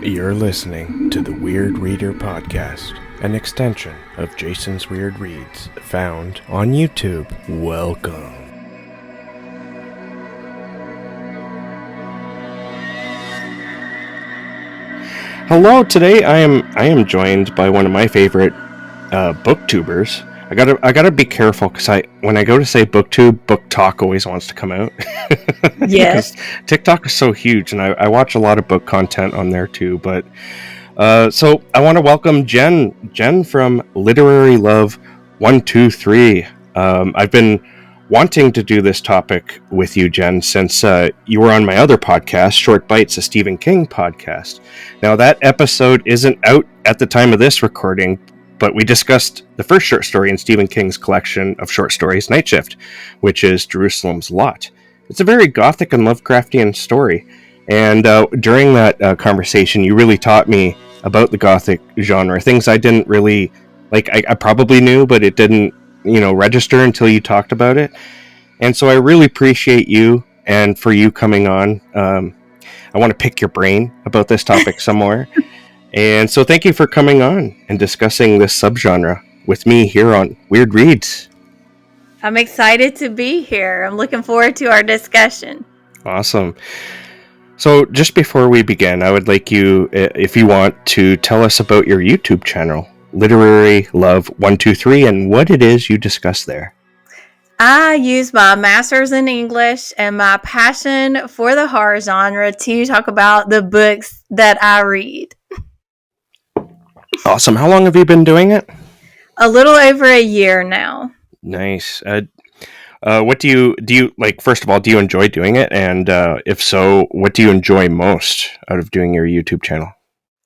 You're listening to the Weird Reader Podcast, an extension of Jason's Weird Reads, found on YouTube. Welcome. Hello, today I am joined by one of my favorite booktubers. I gotta be careful because when I go to say booktube, book talk always wants to come out. Yes. TikTok is so huge, and I watch a lot of book content on there too. But so I want to welcome Jen from Literary Love 123. I've been wanting to do this topic with you, Jen, since you were on my other podcast, Short Bites, a Stephen King podcast. Now that episode isn't out at the time of this recording, but we discussed the first short story in Stephen King's collection of short stories, Night Shift, which is Jerusalem's Lot. It's a very Gothic and Lovecraftian story. And during that conversation, you really taught me about the Gothic genre, things I didn't really, I probably knew, but it didn't, register until you talked about it. And so I really appreciate you and for you coming on. I want to pick your brain about this topic some more. And so thank you for coming on and discussing this subgenre with me here on Weird Reads. I'm excited to be here. I'm looking forward to our discussion. Awesome. So just before we begin, I would like you, if you want, to tell us about your YouTube channel, Literary Love 123, and what it is you discuss there. I use my master's in English and my passion for the horror genre to talk about the books that I read. Awesome. How long have you been doing it? A little over a year now. Nice. What do you like? First of all, do you enjoy doing it? And if so, what do you enjoy most out of doing your YouTube channel?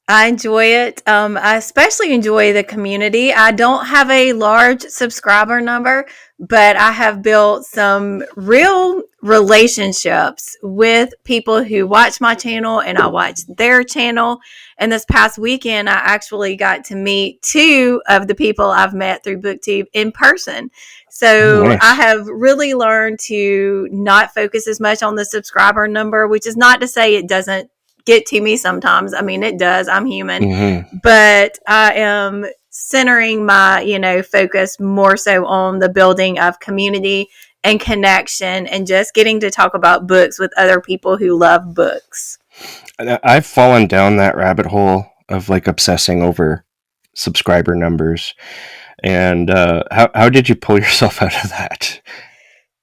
I enjoy it. I especially enjoy the community. I don't have a large subscriber number, but I have built some real relationships with people who watch my channel and I watch their channel. And this past weekend, I actually got to meet two of the people I've met through BookTube in person. So Nice. I have really learned to not focus as much on the subscriber number, which is not to say it doesn't get to me sometimes. I mean, it does. I'm human. Mm-hmm. But I am centering my, focus more so on the building of community and connection and just getting to talk about books with other people who love books. I've fallen down that rabbit hole of obsessing over subscriber numbers. And how did you pull yourself out of that?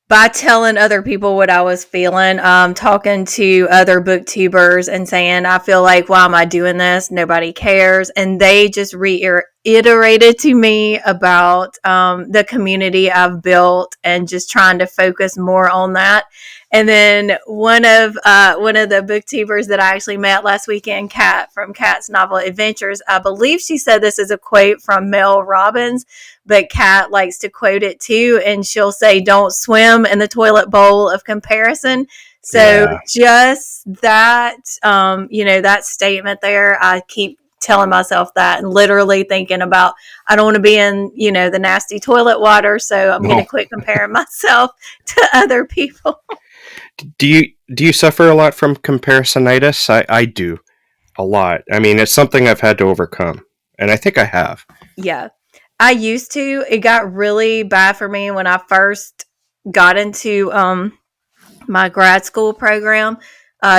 By telling other people what I was feeling, talking to other booktubers and saying, I feel like, why am I doing this? Nobody cares. And they just reiterated to me about the community I've built and just trying to focus more on that. And then one of the booktubers that I actually met last weekend, Kat from Kat's Novel Adventures, I believe she said this is a quote from Mel Robbins, but Kat likes to quote it too, and she'll say, "Don't swim in the toilet bowl of comparison." So just that, that statement there, I keep telling myself that and literally thinking about, I don't want to be in, the nasty toilet water, so I'm going to quit comparing myself to other people. Do you suffer a lot from comparisonitis? I do a lot. I mean, it's something I've had to overcome, and I think I have. Yeah, I used to. It got really bad for me when I first got into my grad school program,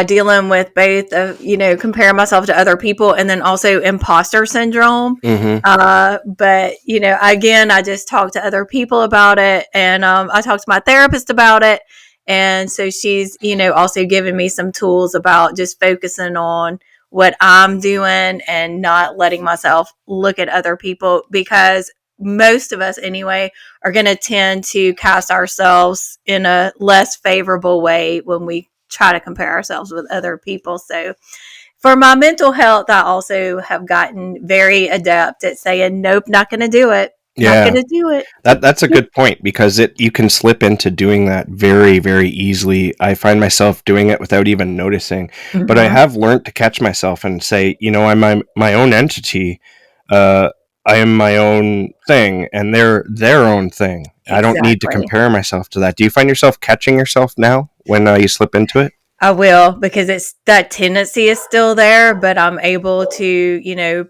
dealing with both comparing myself to other people and then also imposter syndrome. Mm-hmm. But again, I just talked to other people about it, and I talked to my therapist about it. And so she's, also giving me some tools about just focusing on what I'm doing and not letting myself look at other people, because most of us anyway are going to tend to cast ourselves in a less favorable way when we try to compare ourselves with other people. So for my mental health, I also have gotten very adept at saying, nope, not going to do it. Yeah, not going to do it. That's a good point, because you can slip into doing that very, very easily. I find myself doing it without even noticing, but I have learned to catch myself and say, I'm my own entity. I am my own thing, and they're their own thing. Exactly. I don't need to compare myself to that. Do you find yourself catching yourself now when you slip into it? I will, because it's that tendency is still there, but I'm able to, you know,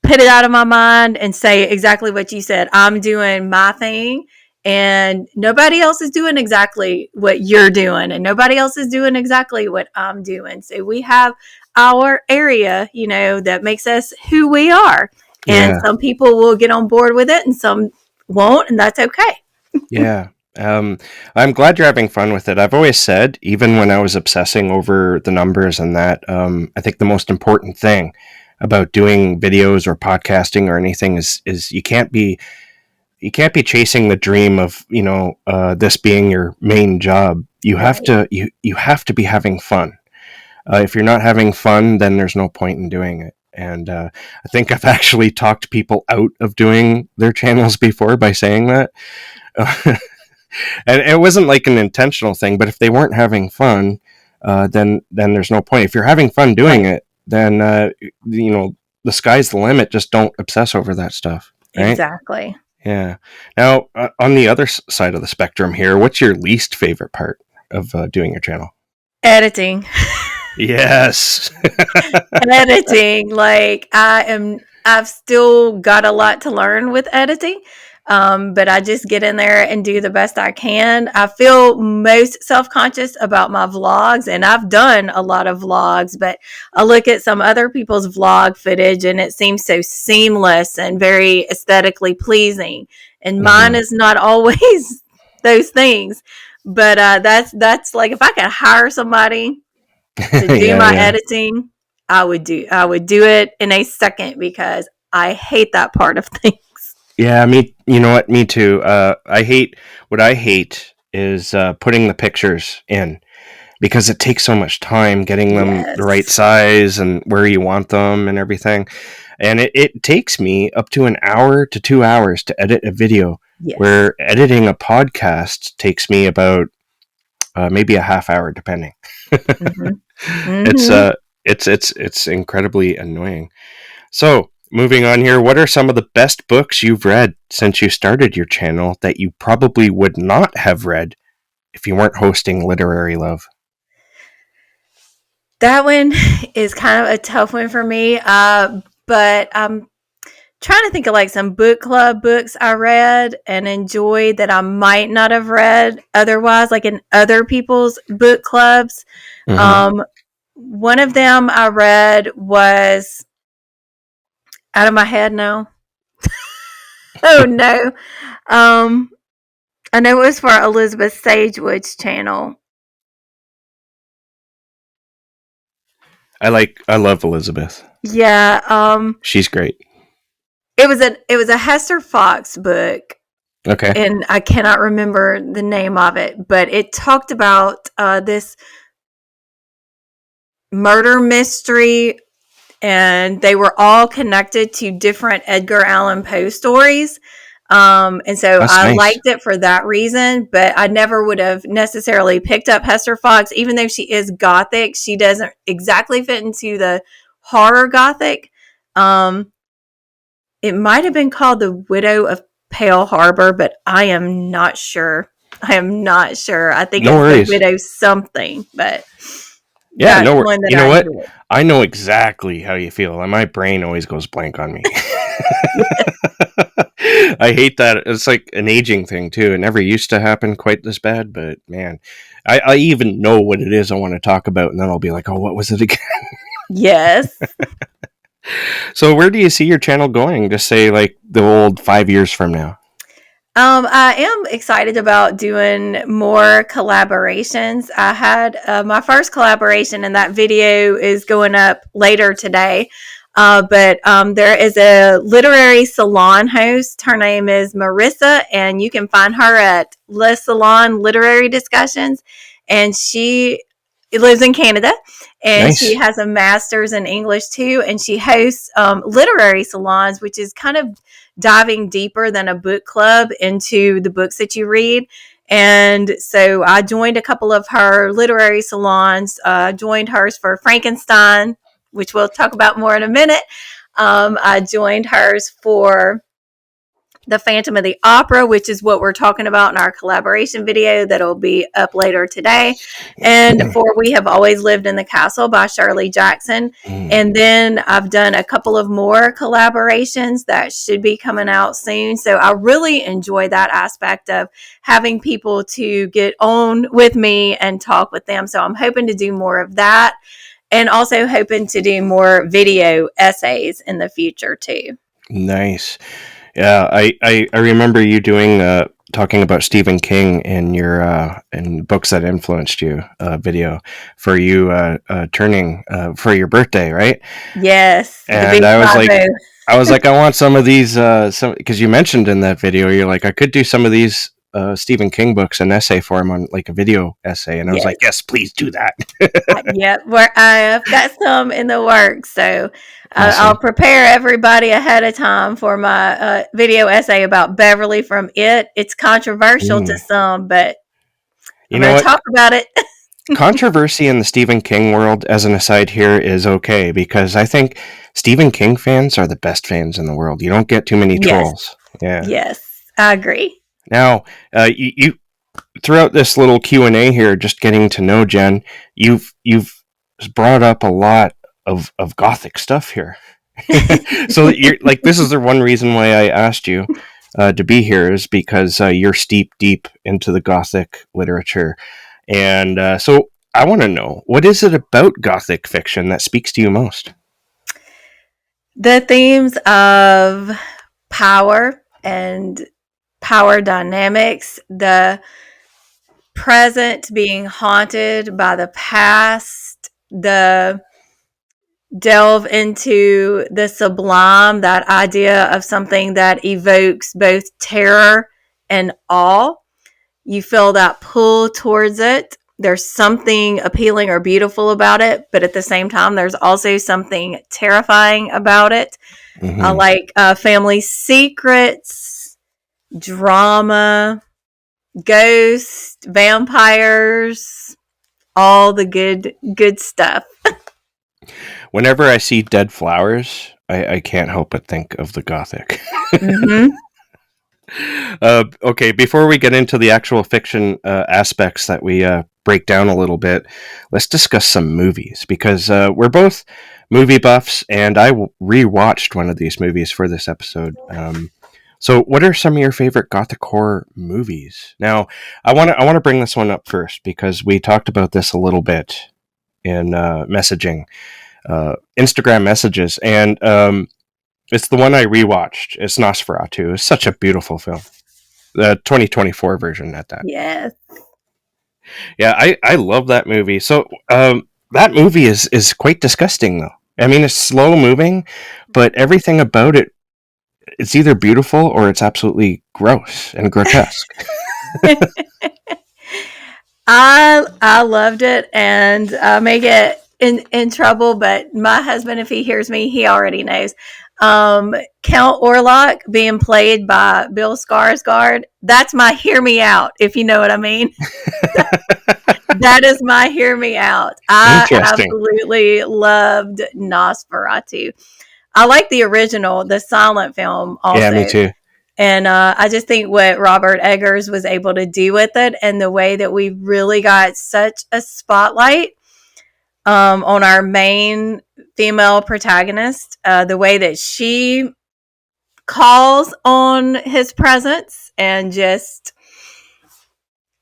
put it out of my mind and say exactly what you said. I'm doing my thing, and nobody else is doing exactly what you're doing, and nobody else is doing exactly what I'm doing. So we have our area, you know, that makes us who we are. And Yeah. some people will get on board with it and some won't, and that's okay. Yeah. I'm glad you're having fun with it. I've always said, even when I was obsessing over the numbers and that, I think the most important thing about doing videos or podcasting or anything is you can't be chasing the dream of, this being your main job. You have Right. to you have to be having fun. If you're not having fun, then there's no point in doing it. And I think I've actually talked people out of doing their channels before by saying that. And it wasn't like an intentional thing, but if they weren't having fun, then there's no point. If you're having fun doing Right. it, then the sky's the limit. Just don't obsess over that stuff, right? Exactly. Yeah. Now, on the other side of the spectrum here, what's your least favorite part of doing your channel? Editing. Yes. Editing. Like I've still got a lot to learn with editing. But I just get in there and do the best I can. I feel most self-conscious about my vlogs, and I've done a lot of vlogs, but I look at some other people's vlog footage and it seems so seamless and very aesthetically pleasing. And mine Mhm. is not always those things. But that's like, if I could hire somebody to do Yeah, my yeah. editing, I would do it in a second, because I hate that part of things. Yeah, you know what? Me too. What I hate is putting the pictures in because it takes so much time getting them the right Yes. size and where you want them and everything. And it takes me up to an hour to 2 hours to edit a video, Yes. where editing a podcast takes me about maybe a half hour, depending. Mhm. It's Mhm. it's incredibly annoying. So, moving on here, what are some of the best books you've read since you started your channel that you probably would not have read if you weren't hosting Literary Love? That one is kind of a tough one for me. But I'm trying to think of like some book club books I read and enjoyed that I might not have read otherwise, like in other people's book clubs. Mm-hmm. Um, One of them I read was out of my head now. Oh no. Um, I know it was for Elizabeth Sagewood's channel. I love Elizabeth. Yeah. She's great. It was a Hester Fox book, Okay. and I cannot remember the name of it, but it talked about this murder mystery, and they were all connected to different Edgar Allan Poe stories. And so That's I nice. liked it for that reason, but I never would have necessarily picked up Hester Fox, even though she is Gothic. She doesn't exactly fit into the horror Gothic. Um, it might have been called The Widow of Pale Harbor, but I am not sure. I am not sure. I think No it's The worries. Widow something, but Yeah, that's no one that You know I what? enjoyed. I know exactly how you feel, and my brain always goes blank on me. I hate that. It's like an aging thing too. It never used to happen quite this bad, but man, I even know what it is I want to talk about, and then I'll be like, oh, what was it again? Yes. So where do you see your channel going? Just say like the old 5 years from now. I am excited about doing more collaborations. I had my first collaboration, and that video is going up later today. But there is a literary salon host. Her name is Marissa, and you can find her at Le Salon Literary Discussions. And she lives in Canada, and she Nice. has a master's in English too. And she hosts literary salons, which is kind of diving deeper than a book club into the books that you read. And so I joined a couple of her literary salons. Joined hers for Frankenstein, which we'll talk about more in a minute. I joined hers for The Phantom of the Opera, which is what we're talking about in our collaboration video that'll be up later today, and for We Have Always Lived in the Castle by Shirley Jackson. And then I've done a couple of more collaborations that should be coming out soon. So I really enjoy that aspect of having people to get on with me and talk with them. So I'm hoping to do more of that, and also hoping to do more video essays in the future too. Nice. Yeah, I remember you doing talking about Stephen King in your in books that influenced you video for you turning for your birthday, right? Yes, And I was like, I want some of these some, because you mentioned in that video, you're like, I could do some of these Stephen King books, an essay for him on like a video essay, and I was like, yes, please do that. Yep, I've got some in the works, so Awesome. I'll prepare everybody ahead of time for my video essay about Beverly from It. It's controversial to some, but You I'm know going to what? talk about it. Controversy in the Stephen King world, as an aside here, is okay, because I think Stephen King fans are the best fans in the world. You don't get too many trolls. Yeah. Yes, I agree. Now, you throughout this little Q&A here, just getting to know Jen, you've brought up a lot of Gothic stuff here. So you're like, this is the one reason why I asked you to be here, is because you're steep deep into the Gothic literature. And so I want to know, what is it about Gothic fiction that speaks to you most? The themes of power and power dynamics, the present being haunted by the past, the delve into the sublime, that idea of something that evokes both terror and awe. You feel that pull towards it. There's something appealing or beautiful about it, but at the same time, there's also something terrifying about it. I like family secrets, drama, ghosts, vampires, all the good stuff. Whenever I see dead flowers, I can't help but think of the Gothic. Okay, before we get into the actual fiction aspects that we break down a little bit, let's discuss some movies, because we're both movie buffs, and I rewatched one of these movies for this episode. So what are some of your favorite Gothic horror movies? Now, I want to bring this one up first, because we talked about this a little bit in messaging, Instagram messages, and it's the one I rewatched. It's Nosferatu. It's such a beautiful film. The 2024 version at that. Yes. Yeah, I love that movie. So that movie is quite disgusting, though. I mean, it's slow moving, but everything about it, it's either beautiful or it's absolutely gross and grotesque. I loved it, and I may get in trouble, but my husband, if he hears me, he already knows. Count Orlok being played by Bill Skarsgård, that's my hear me out, if you know what I mean. That is my hear me out. I absolutely loved Nosferatu. I like the original, the silent film also. Yeah, me too. And I just think what Robert Eggers was able to do with it, and the way that we really got such a spotlight on our main female protagonist, the way that she calls on his presence, and just,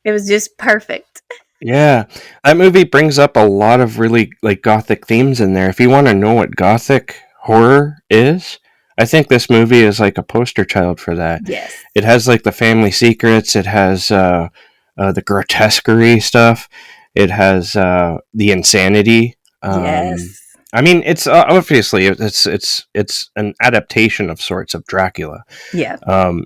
it was just perfect. Yeah, that movie brings up a lot of really like Gothic themes in there. If you want to know what Gothic horror is, I think this movie is like a poster child for that. Yes. It has like the family secrets. It has the grotesquerie stuff. It has the insanity. Yes. I mean, it's obviously it's an adaptation of sorts of Dracula. Yeah.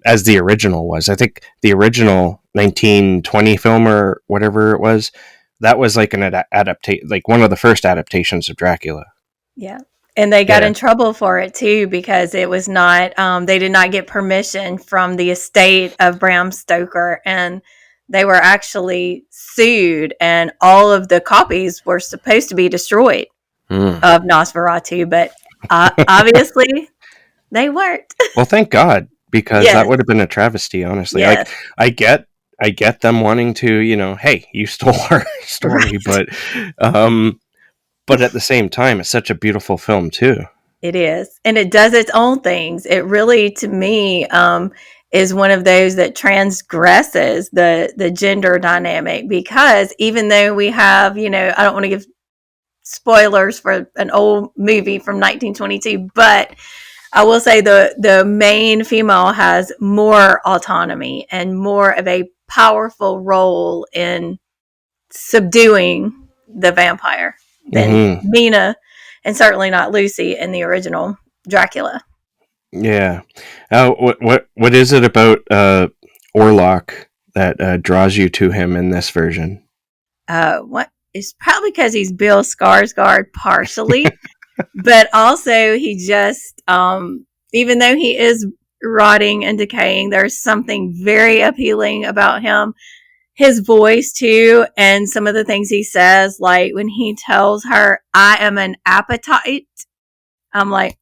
As the original was. I think the original 1920 film or whatever it was, that was like an adaptation, like one of the first adaptations of Dracula. Yeah. And they got in trouble for it too, because it was not, they did not get permission from the estate of Bram Stoker, and they were actually sued, and all of the copies were supposed to be destroyed of Nosferatu, but obviously they weren't. Well, thank God, because that Yes. would have been a travesty, honestly. Like, Yes. I get I get them wanting to, hey, you stole our story, Right. um but at the same time, it's such a beautiful film too. It is. And it does its own things. It really, to me, is one of those that transgresses the gender dynamic, because even though we have, I don't want to give spoilers for an old movie from 1922, but I will say the main female has more autonomy and more of a powerful role in subduing the vampire than Hmm. Mina, and certainly not Lucy in the original Dracula. Yeah. What is it about Orlok that draws you to him in this version? What it's probably because he's Bill Skarsgård partially, but also he just even though he is rotting and decaying, there's something very appealing about him. His voice too, and some of the things he says, like when he tells her, "I am an appetite." I'm like,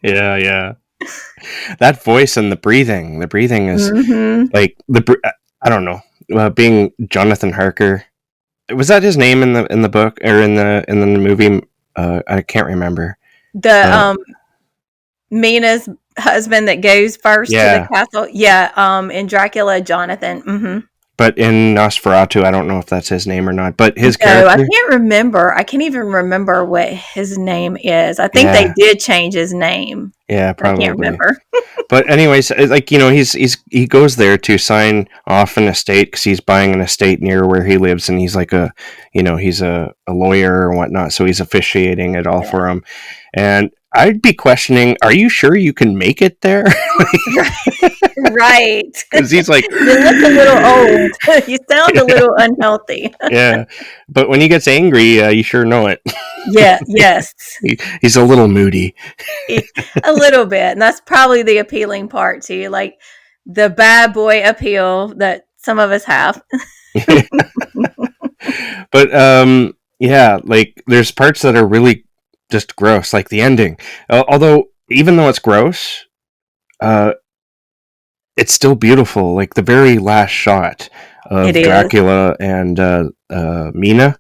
Yeah, yeah. That voice and the breathing is mm-hmm. like I don't know, being Jonathan Harker. Was that his name in the book or in the movie? I can't remember. The Uh, Mina's husband that goes first to the yeah, castle. Yeah, in Dracula, Jonathan. Mm-hmm. but in Nosferatu, I don't know if that's his name or not. But his No, I character, can't remember. I can't even remember what his name is. I think they yeah, did change his name. yeah, I can't probably. remember. But anyways, like he goes there to sign off an estate because he's buying an estate near where he lives, and he's like he's a lawyer or whatnot, so he's officiating it all Yeah. for him. And I'd be questioning, are you sure you can make it there? Right. Because he's like, You look a little old. You sound a little unhealthy. yeah, but when he gets angry, you sure know it. Yeah, yes. He's a little moody. A little bit. And that's probably the appealing part too. Like the bad boy appeal that some of us have. But yeah, like there's parts that are really just gross, like the ending. Although even though it's gross, uh, it's still beautiful. Like the very last shot It of is. Dracula and Mina.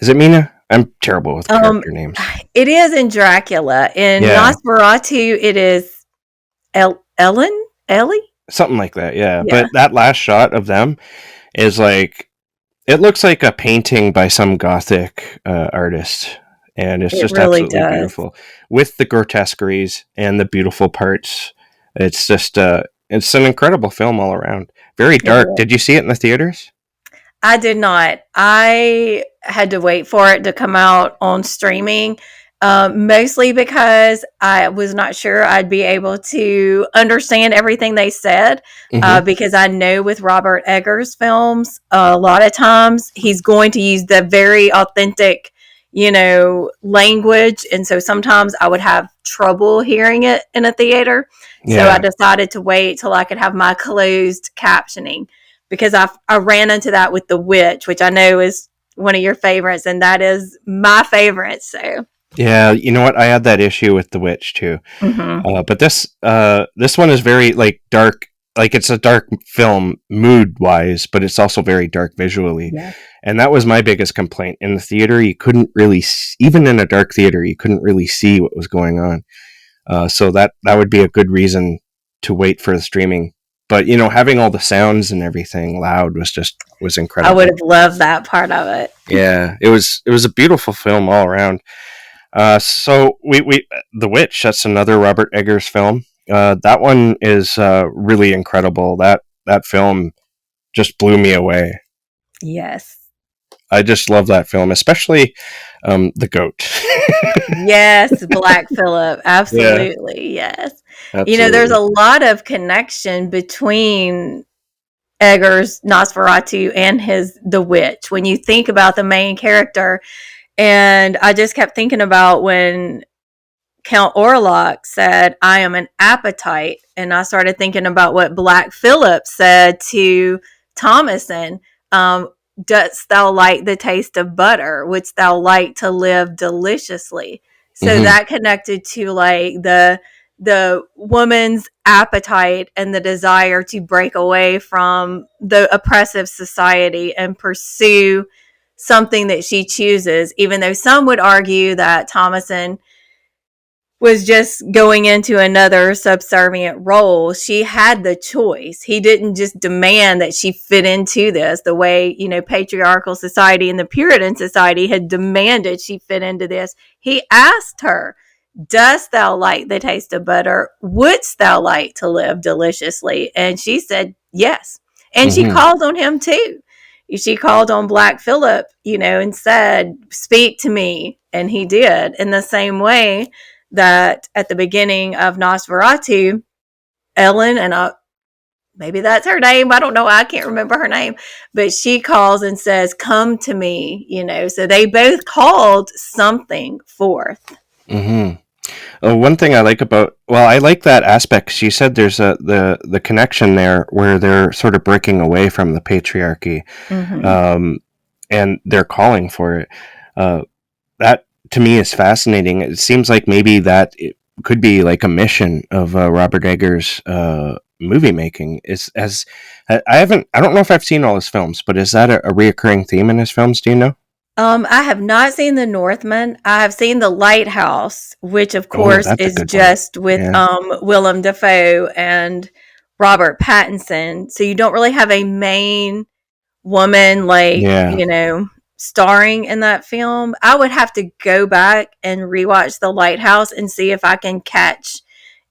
Is it Mina? I'm terrible with Um, character names. it is in Dracula. In Yeah, Nosferatu, it is Ellie. something like that. Yeah, Yeah, but that last shot of them is like it looks like a painting by some Gothic artist, and it's it just really absolutely does. beautiful with the grotesqueries and the beautiful parts. It's just it's an incredible film all around. Very It dark. is. Did you see it in the theaters? I did not. I had to wait for it to come out on streaming, mostly because I was not sure I'd be able to understand everything they said. Mm-hmm. Because I know with Robert Eggers films, a lot of times he's going to use the very authentic, language. And so sometimes I would have trouble hearing it in a theater. So I Yeah. decided to wait till I could have my closed captioning, because I ran into that with The Witch, which I know is one of your favorites, and that is my favorite. So, Yeah, you know what? I had that issue with The Witch too. mm-hmm. But this one is very like dark. Like it's a dark film mood wise, but it's also very dark visually. Yeah, And that was my biggest complaint. In the theater, you couldn't really, even in a dark theater, you couldn't really see what was going on. So that would be a good reason to wait for the streaming. But having all the sounds and everything loud was I would incredible. have loved that part of it. Yeah, it was a beautiful film all around. So we The Witch, that's another Robert Eggers film. That one is really incredible. That film just blew me away. Yes. I just love that film, especially the goat. Yes, Black Phillip. Yeah, Absolutely. Yes. There's absolutely. a lot of connection between Eggers, Nosferatu, and his The Witch when you think about the main character. And I just kept thinking about when Count Orlok said, "I am an appetite." And I started thinking about what Black Phillip said to Thomason. Dost thou like the taste of butter? Wouldst thou like to live deliciously? So Hmm. that connected to like the the woman's appetite and the desire to break away from the oppressive society and pursue something that she chooses, even though some would argue that Thomason was just going into another subservient role. She had the choice. He didn't just demand that she fit into this the way, patriarchal society and the Puritan society had demanded she fit into this. He asked her, dost thou like the taste of butter? Wouldst thou like to live deliciously? And she said, yes. And she called on him too. She called on Black Phillip, and said, speak to me. And he did, in the same way that at the beginning of Nosferatu, Ellen, and maybe that's her name, I don't know, I can't remember her name, but she calls and says, come to me, so they both called something forth. One thing I like I like that aspect. She said there's the connection there where they're sort of breaking away from the patriarchy, and they're calling for it. That to me is fascinating. It seems like maybe that it could be like a mission of Robert Eggers' movie making. I don't know if I've seen all his films, but is that a reoccurring theme in his films? Do you know? I have not seen The Northman. I have seen The Lighthouse, which of course is just with Willem Dafoe and Robert Pattinson. So you don't really have a main woman starring in that film. I would have to go back and rewatch The Lighthouse and see if I can catch,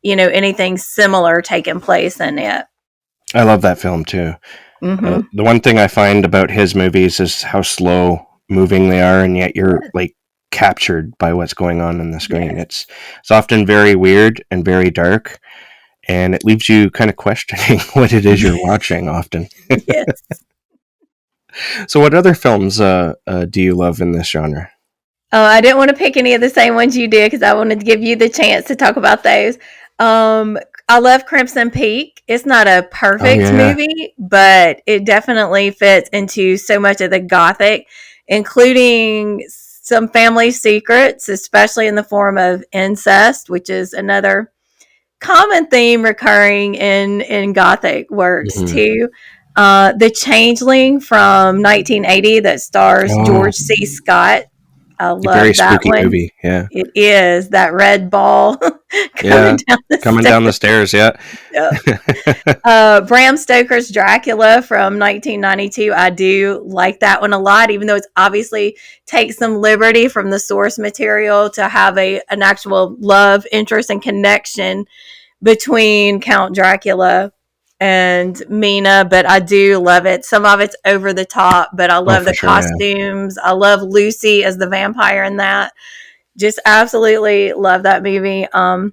anything similar taking place in it. I love that film too. The one thing I find about his movies is how slow moving they are, and yet you're like captured by what's going on the screen. It's often very weird and very dark, and it leaves you kind of questioning what it is you're watching often. Yes. So what other films do you love in this genre? I didn't want to pick any of the same ones you did because I wanted to give you the chance to talk about those. I love Crimson Peak. It's not a perfect movie, but it definitely fits into so much of the Gothic, including some family secrets, especially in the form of incest, which is another common theme recurring in Gothic works too. The Changeling from 1980 that stars George C. Scott. I love very that spooky one. Movie. Yeah, it is. That red ball coming down the stairs. Yeah. Bram Stoker's Dracula from 1992. I do like that one a lot, even though it's obviously takes some liberty from the source material to have an actual love interest and connection between Count Dracula and Mina, but I do love it. Some of it's over the top, but I love the costumes. Yeah. I love Lucy as the vampire in that. Just absolutely love that movie. And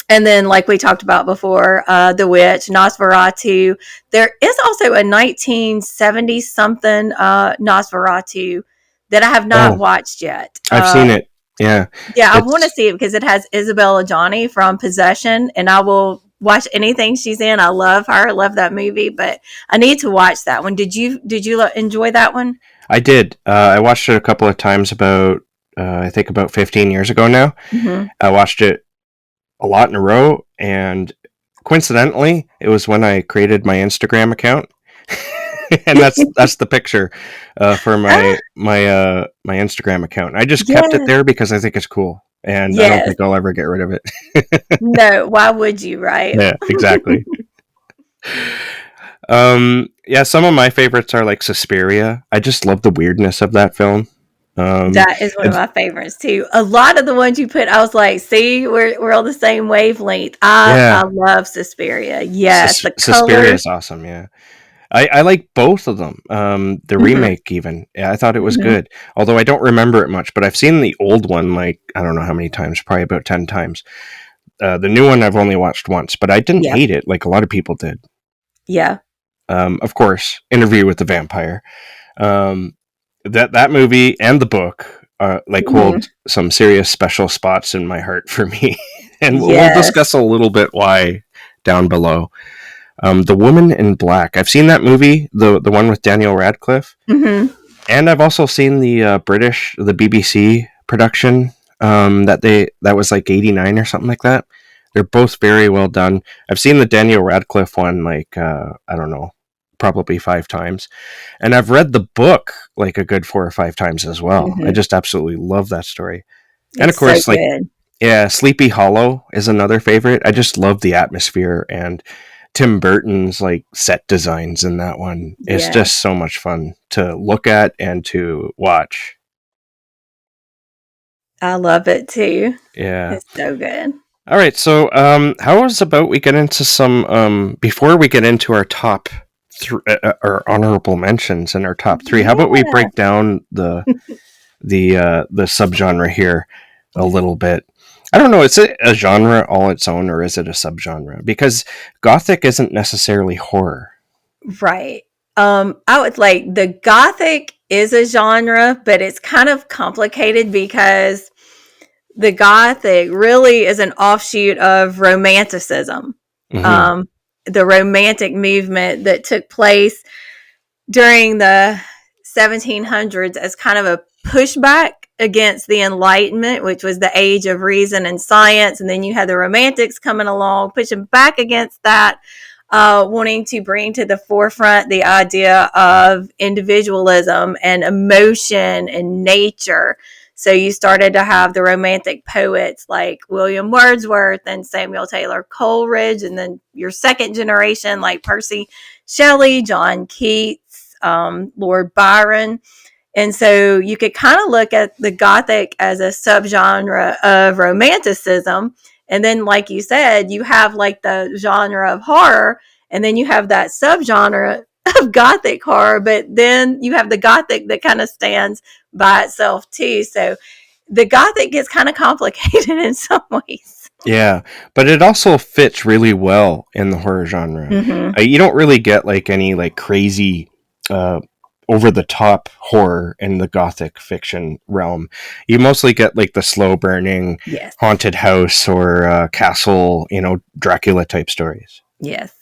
then, like we talked about before, The Witch, Nosferatu. There is also a 1970-something Nosferatu that I have not watched yet. I've seen it. Yeah. Yeah, I want to see it because it has Isabella Adjani from Possession, and I will watch anything she's in. I love her. I love that movie, but I need to watch that one. Did you enjoy that one? I did. I watched it a couple of times I think about 15 years ago now. I watched it a lot in a row, and coincidentally, it was when I created my Instagram account. And that's the picture for my Instagram account. I just kept it there because I think it's cool, and I don't think I'll ever get rid of it. No, why would you, right? Yeah, exactly. Some of my favorites are like Suspiria. I just love the weirdness of that film. That is one of my favorites too. A lot of the ones you put, I was like, see, we're on the same wavelength. I love Suspiria. Yes, Suspiria is awesome. Yeah. I like both of them. The remake even. Yeah, I thought it was good. Although I don't remember it much, but I've seen the old one like, I don't know how many times, probably about 10 times. The new one I've only watched once, but I didn't hate it like a lot of people did. Yeah. Of course, Interview with the Vampire. That movie and the book hold some serious special spots in my heart for me. And we'll discuss a little bit why down below. The Woman in Black. I've seen that movie, the one with Daniel Radcliffe, and I've also seen the BBC production that was like 89 or something like that. They're both very well done. I've seen the Daniel Radcliffe one like I don't know, probably 5 times, and I've read the book like a good 4 or 5 times as well. I Mm-hmm. just absolutely love that story. And of It's so course, like, good. yeah, Sleepy Hollow is another favorite. I just love the atmosphere, and Tim Burton's like set designs in that one. It's Yeah, just so much fun to look at and to watch. I love it too. Yeah. It's so good. All right. So, how is about we get into some before we get into our top our honorable mentions and our top three? How about we Yeah. break down the subgenre here a little bit? I don't know. Is it a genre all its own, or is it a subgenre? Because Gothic isn't necessarily horror. Right. I would like the Gothic is a genre, but it's kind of complicated because the Gothic really is an offshoot of Romanticism. Mm-hmm. Um, the Romantic movement that took place during the 1700s as kind of a pushback against the Enlightenment, which was the age of reason and science. And then you had the Romantics coming along, pushing back against that, wanting to bring to the forefront the idea of individualism and emotion and nature. So you started to have the Romantic poets like William Wordsworth and Samuel Taylor Coleridge, and then your second generation like Percy Shelley, John Keats, Lord Byron. And so you could kind of look at the Gothic as a subgenre of Romanticism. And then, like you said, you have like the genre of horror, and then you have that subgenre of Gothic horror, but then you have the Gothic that kind of stands by itself too. So the Gothic gets kind of complicated in some ways. Yeah, but it also fits really well in the horror genre. Mm-hmm. You don't really get like any like crazy over the top horror in the Gothic fiction realm. You mostly get like the slow burning Yes. haunted house or castle, Dracula type stories. Yes.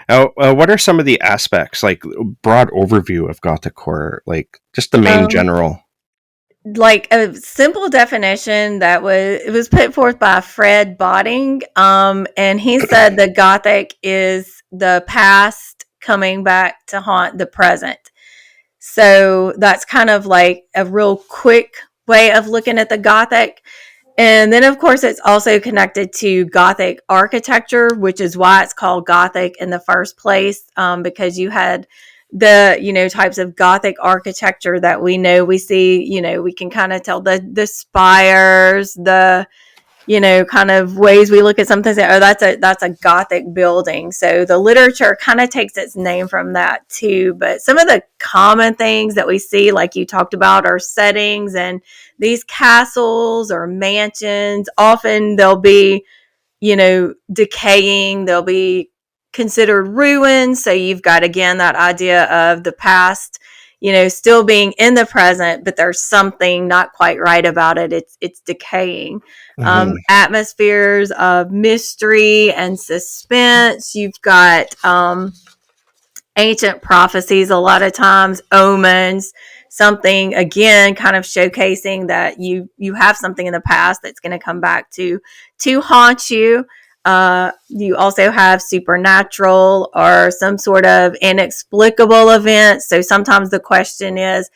Now, what are some of the aspects, like broad overview of Gothic horror, like just the main general? Like a simple definition that was put forth by Fred Botting, and he said the Gothic is the past coming back to haunt the present. So that's kind of like a real quick way of looking at the Gothic. And then, of course, it's also connected to Gothic architecture, which is why it's called Gothic in the first place, because you had the types of Gothic architecture that we see. We can kind of tell the spires, the kind of ways we look at something and say, oh, that's a Gothic building. So the literature kind of takes its name from that too. But some of the common things that we see, like you talked about, are settings, and these castles or mansions. Often they'll be, decaying. They'll be considered ruins. So you've got, again, that idea of the past, still being in the present, but there's something not quite right about it. It's decaying. Mm-hmm. Atmospheres of mystery and suspense. You've got ancient prophecies a lot of times, omens, something, again, kind of showcasing that you have something in the past that's going to come back to haunt you. You also have supernatural or some sort of inexplicable event. So sometimes the question is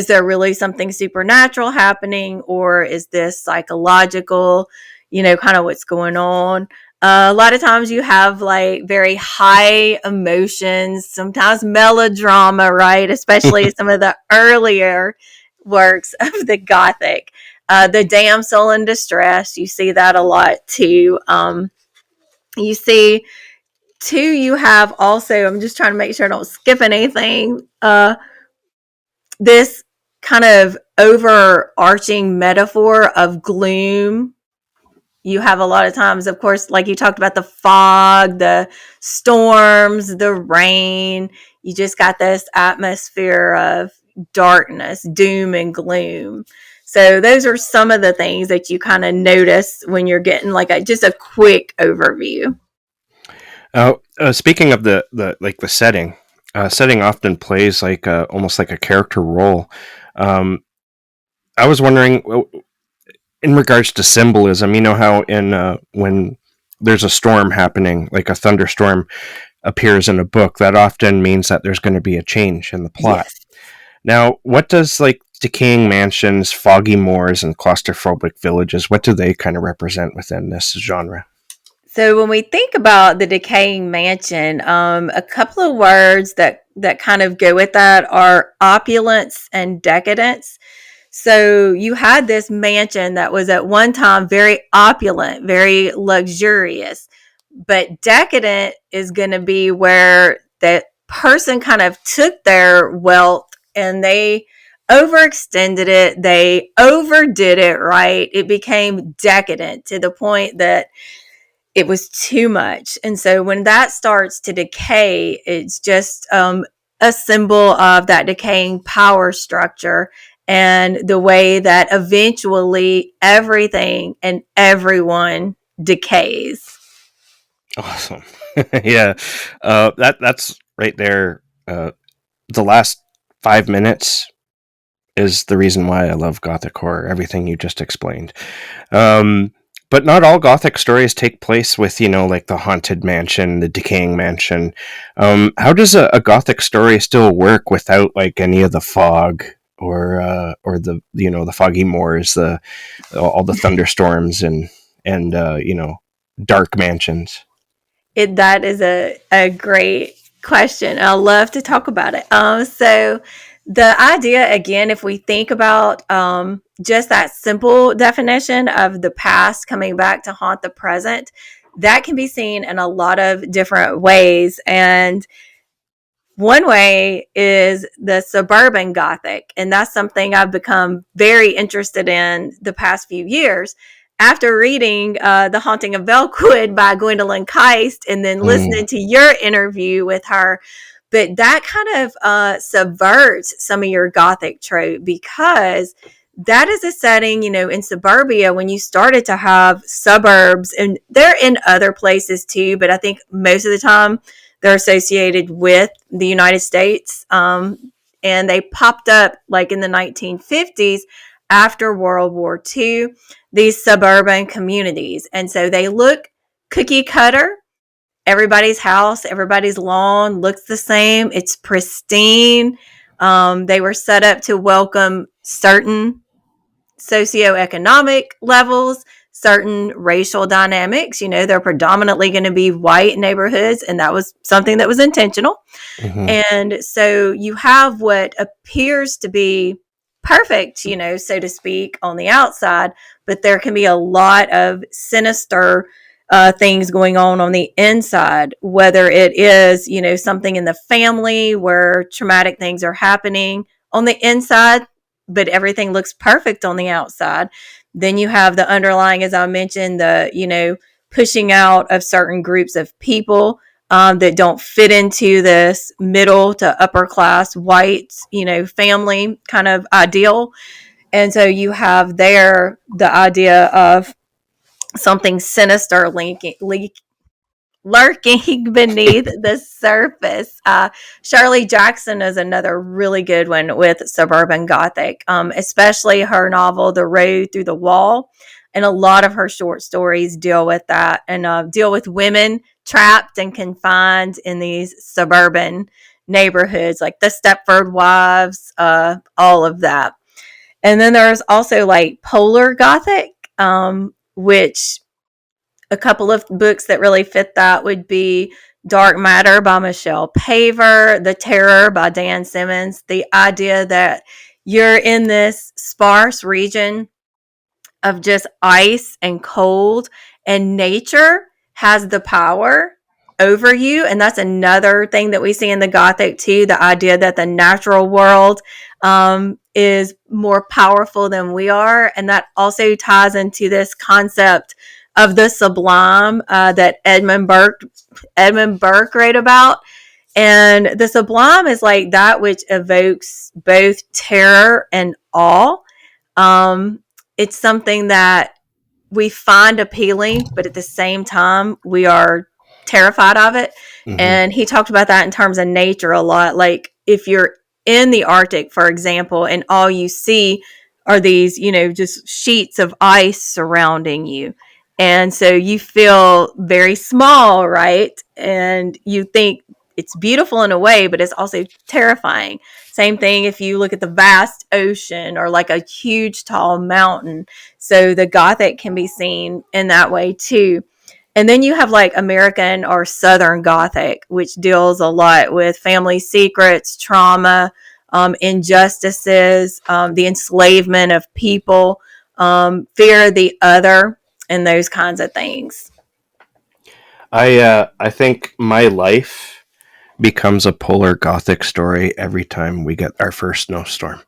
there really something supernatural happening, or is this psychological, kind of what's going on? A lot of times you have like very high emotions, sometimes melodrama, right? Especially some of the earlier works of the Gothic. The damsel in distress, you see that a lot too. You see, too, you have also, I'm just trying to make sure I don't skip anything, this kind of overarching metaphor of gloom. You have a lot of times, of course, like you talked about, the fog, the storms, the rain. You just got this atmosphere of darkness, doom, and gloom. So those are some of the things that you kind of notice when you're getting like just a quick overview. Speaking of the setting, setting often plays like almost like a character role. I was wondering, in regards to symbolism, how in when there's a storm happening, like a thunderstorm appears in a book, that often means that there's going to be a change in the plot. Yes. Now, what does like decaying mansions, foggy moors, and claustrophobic villages, what do they kind of represent within this genre? So when we think about the decaying mansion, a couple of words that kind of go with that are opulence and decadence. So you had this mansion that was at one time very opulent, very luxurious, but decadent is going to be where that person kind of took their wealth and they overextended it, they overdid it, right? It became decadent to the point that it was too much. And so when that starts to decay, it's just a symbol of that decaying power structure and the way that eventually everything and everyone decays. Awesome. Yeah. That's right there. The last 5 minutes is the reason why I love Gothic horror, everything you just explained. But not all Gothic stories take place with, like the haunted mansion, the decaying mansion. How does a Gothic story still work without like any of the fog or the the foggy moors, the all the thunderstorms and dark mansions? That is a great question. I love to talk about it. So the idea again, if we think about just that simple definition of the past coming back to haunt the present, that can be seen in a lot of different ways. And one way is the suburban Gothic, and that's something I've become very interested in the past few years. After reading The Haunting of Belkwood by Gwendolyn Keist and then Mm. listening to your interview with her, but that kind of subverts some of your Gothic trope because that is a setting, in suburbia when you started to have suburbs, and they're in other places too, but I think most of the time they're associated with the United States. And they popped up like in the 1950s after World War II, these suburban communities. And so they look cookie cutter. Everybody's house, everybody's lawn looks the same. It's pristine. They were set up to welcome certain socioeconomic levels, certain racial dynamics. They're predominantly going to be white neighborhoods, and that was something that was intentional. Hmm. And so you have what appears to be perfect, so to speak, on the outside, but there can be a lot of sinister things going on the inside, whether it is, something in the family where traumatic things are happening on the inside, but everything looks perfect on the outside. Then you have the underlying, as I mentioned, the, pushing out of certain groups of people that don't fit into this middle to upper class white, family kind of ideal. And so you have there the idea of something sinister lurking beneath the surface. Shirley Jackson is another really good one with suburban Gothic, especially her novel, The Road Through the Wall. And a lot of her short stories deal with that and deal with women trapped and confined in these suburban neighborhoods, like the Stepford Wives, all of that. And then there's also like polar Gothic, which a couple of books that really fit that would be Dark Matter by Michelle Paver, The Terror by Dan Simmons. The idea that you're in this sparse region of just ice and cold, and nature has the power over you. And that's another thing that we see in the Gothic too, the idea that the natural world is more powerful than we are. And that also ties into this concept of the sublime that Edmund Burke wrote about. And the sublime is like that which evokes both terror and awe. Um, it's something that we find appealing, but at the same time, we are terrified of it. Hmm. And he talked about that in terms of nature a lot. Like if you're in the Arctic, for example, and all you see are these, just sheets of ice surrounding you. And so you feel very small, right? And you think it's beautiful in a way, but it's also terrifying. Same thing if you look at the vast ocean or like a huge tall mountain. So the Gothic can be seen in that way too. And then you have like American or Southern Gothic, which deals a lot with family secrets, trauma, injustices, the enslavement of people, fear of the other, and those kinds of things. I think my life becomes a polar gothic story every time we get our first snowstorm.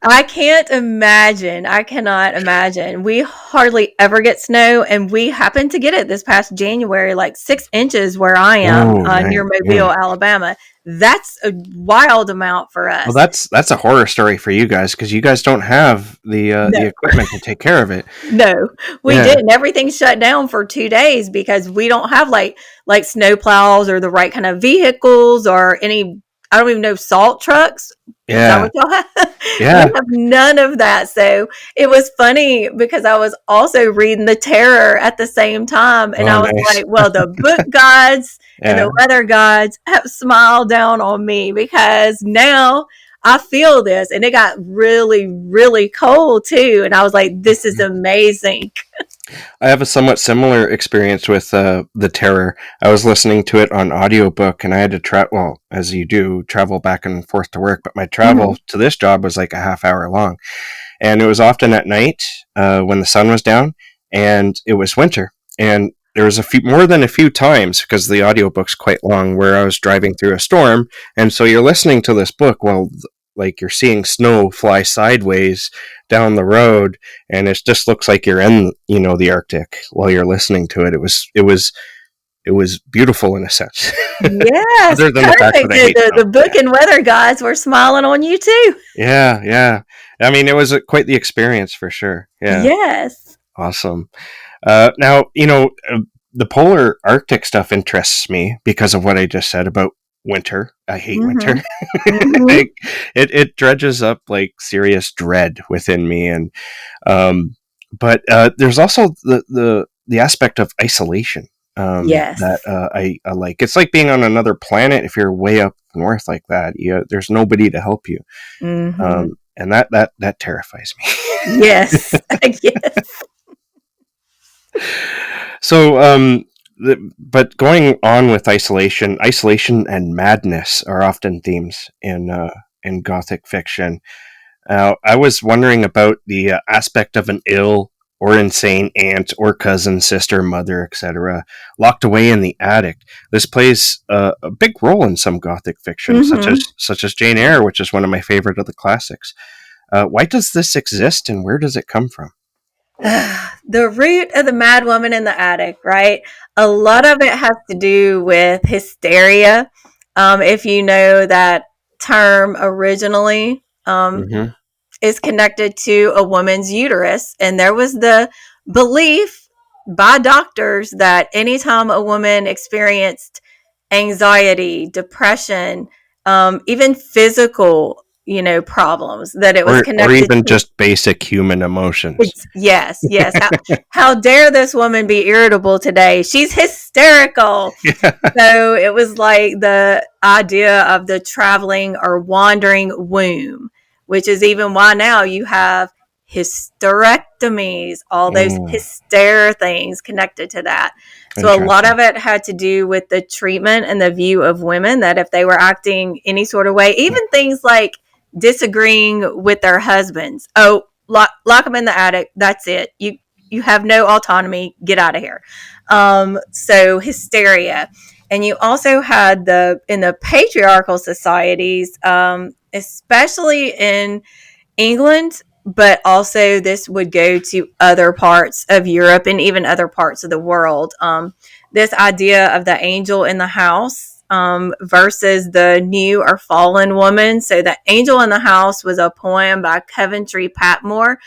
I can't imagine. I cannot imagine. We hardly ever get snow, and we happened to get it this past January, like 6 inches where I am Oh near man, Mobile, yeah. Alabama. That's a wild amount for Well, us. that's a horror story for you guys because you guys don't have No, the equipment to take care of it. no, we Yeah, didn't. Everything shut down for 2 days because we don't have like snow plows or the right kind of vehicles or any. I don't even know, salt trucks. Is that yeah, what y'all have? We yeah. have none of that. So it was funny because I was also reading The Terror at the same time. And Oh, I was nice. like, well, the book gods and Yeah. the weather gods have smiled down on me because now I feel this. And it got really, really cold too. And I was like, this is amazing. I have a somewhat similar experience with the Terror. I was listening to it on audiobook, and I had to well, as you do, travel back and forth to work. But my travel Mhm. to this job was like a half hour long, and it was often at night when the sun was down, and it was winter. And there was a few more than a few times because the audiobook's quite long where I was driving through a storm, and so you're listening to this book while like you're seeing snow fly sideways down the road, and it just looks like you're in the Arctic while you're listening to it. It was beautiful in a sense, Yes, other than the fact perfect. that I hate The snow. book and weather gods were smiling on you too. Yeah, yeah. I mean, it was quite the experience for sure. Yeah, Yes. awesome. Now, the polar Arctic stuff interests me because of what I just said about winter. I hate winter. Mhm. Mhm. Like, it dredges up like serious dread within me, and but there's also the aspect of isolation that Yes. I like. It's like being on another planet if you're way up north like that. There's nobody to help you, Mhm. and that terrifies me. Yes. Yes. So, but going on with isolation and madness are often themes in Gothic fiction. I was wondering about the aspect of an ill or insane aunt or cousin, sister, mother, etc., locked away in the attic. This plays a big role in some Gothic fiction, Mhm. such as Jane Eyre, which is one of my favorite of the classics. Why does this exist, and where does it come from? The root of the mad woman in the attic, right? A lot of it has to do with hysteria. If you know that term originally, Mm-hmm. is connected to a woman's uterus. And there was the belief by doctors that anytime a woman experienced anxiety, depression, even physical, problems, that it was Or connected even to. just basic human emotions. It's, yes, yes. How dare this woman be irritable today? She's hysterical. Yeah. So it was like the idea of the traveling or wandering womb, which is even why now you have hysterectomies, all those Mm, hyster things connected to that. So a lot interesting. of it had to do with the treatment and the view of women, that if they were acting any sort of way, even things like disagreeing with their husbands. Oh, lock them in the attic. That's it. You have no autonomy. Get out of here. So hysteria. And you also had in the patriarchal societies, especially in England, but also this would go to other parts of Europe and even other parts of the world. This idea of the angel in the house, versus the new or fallen woman. So, The Angel in the House was a poem by Coventry Patmore,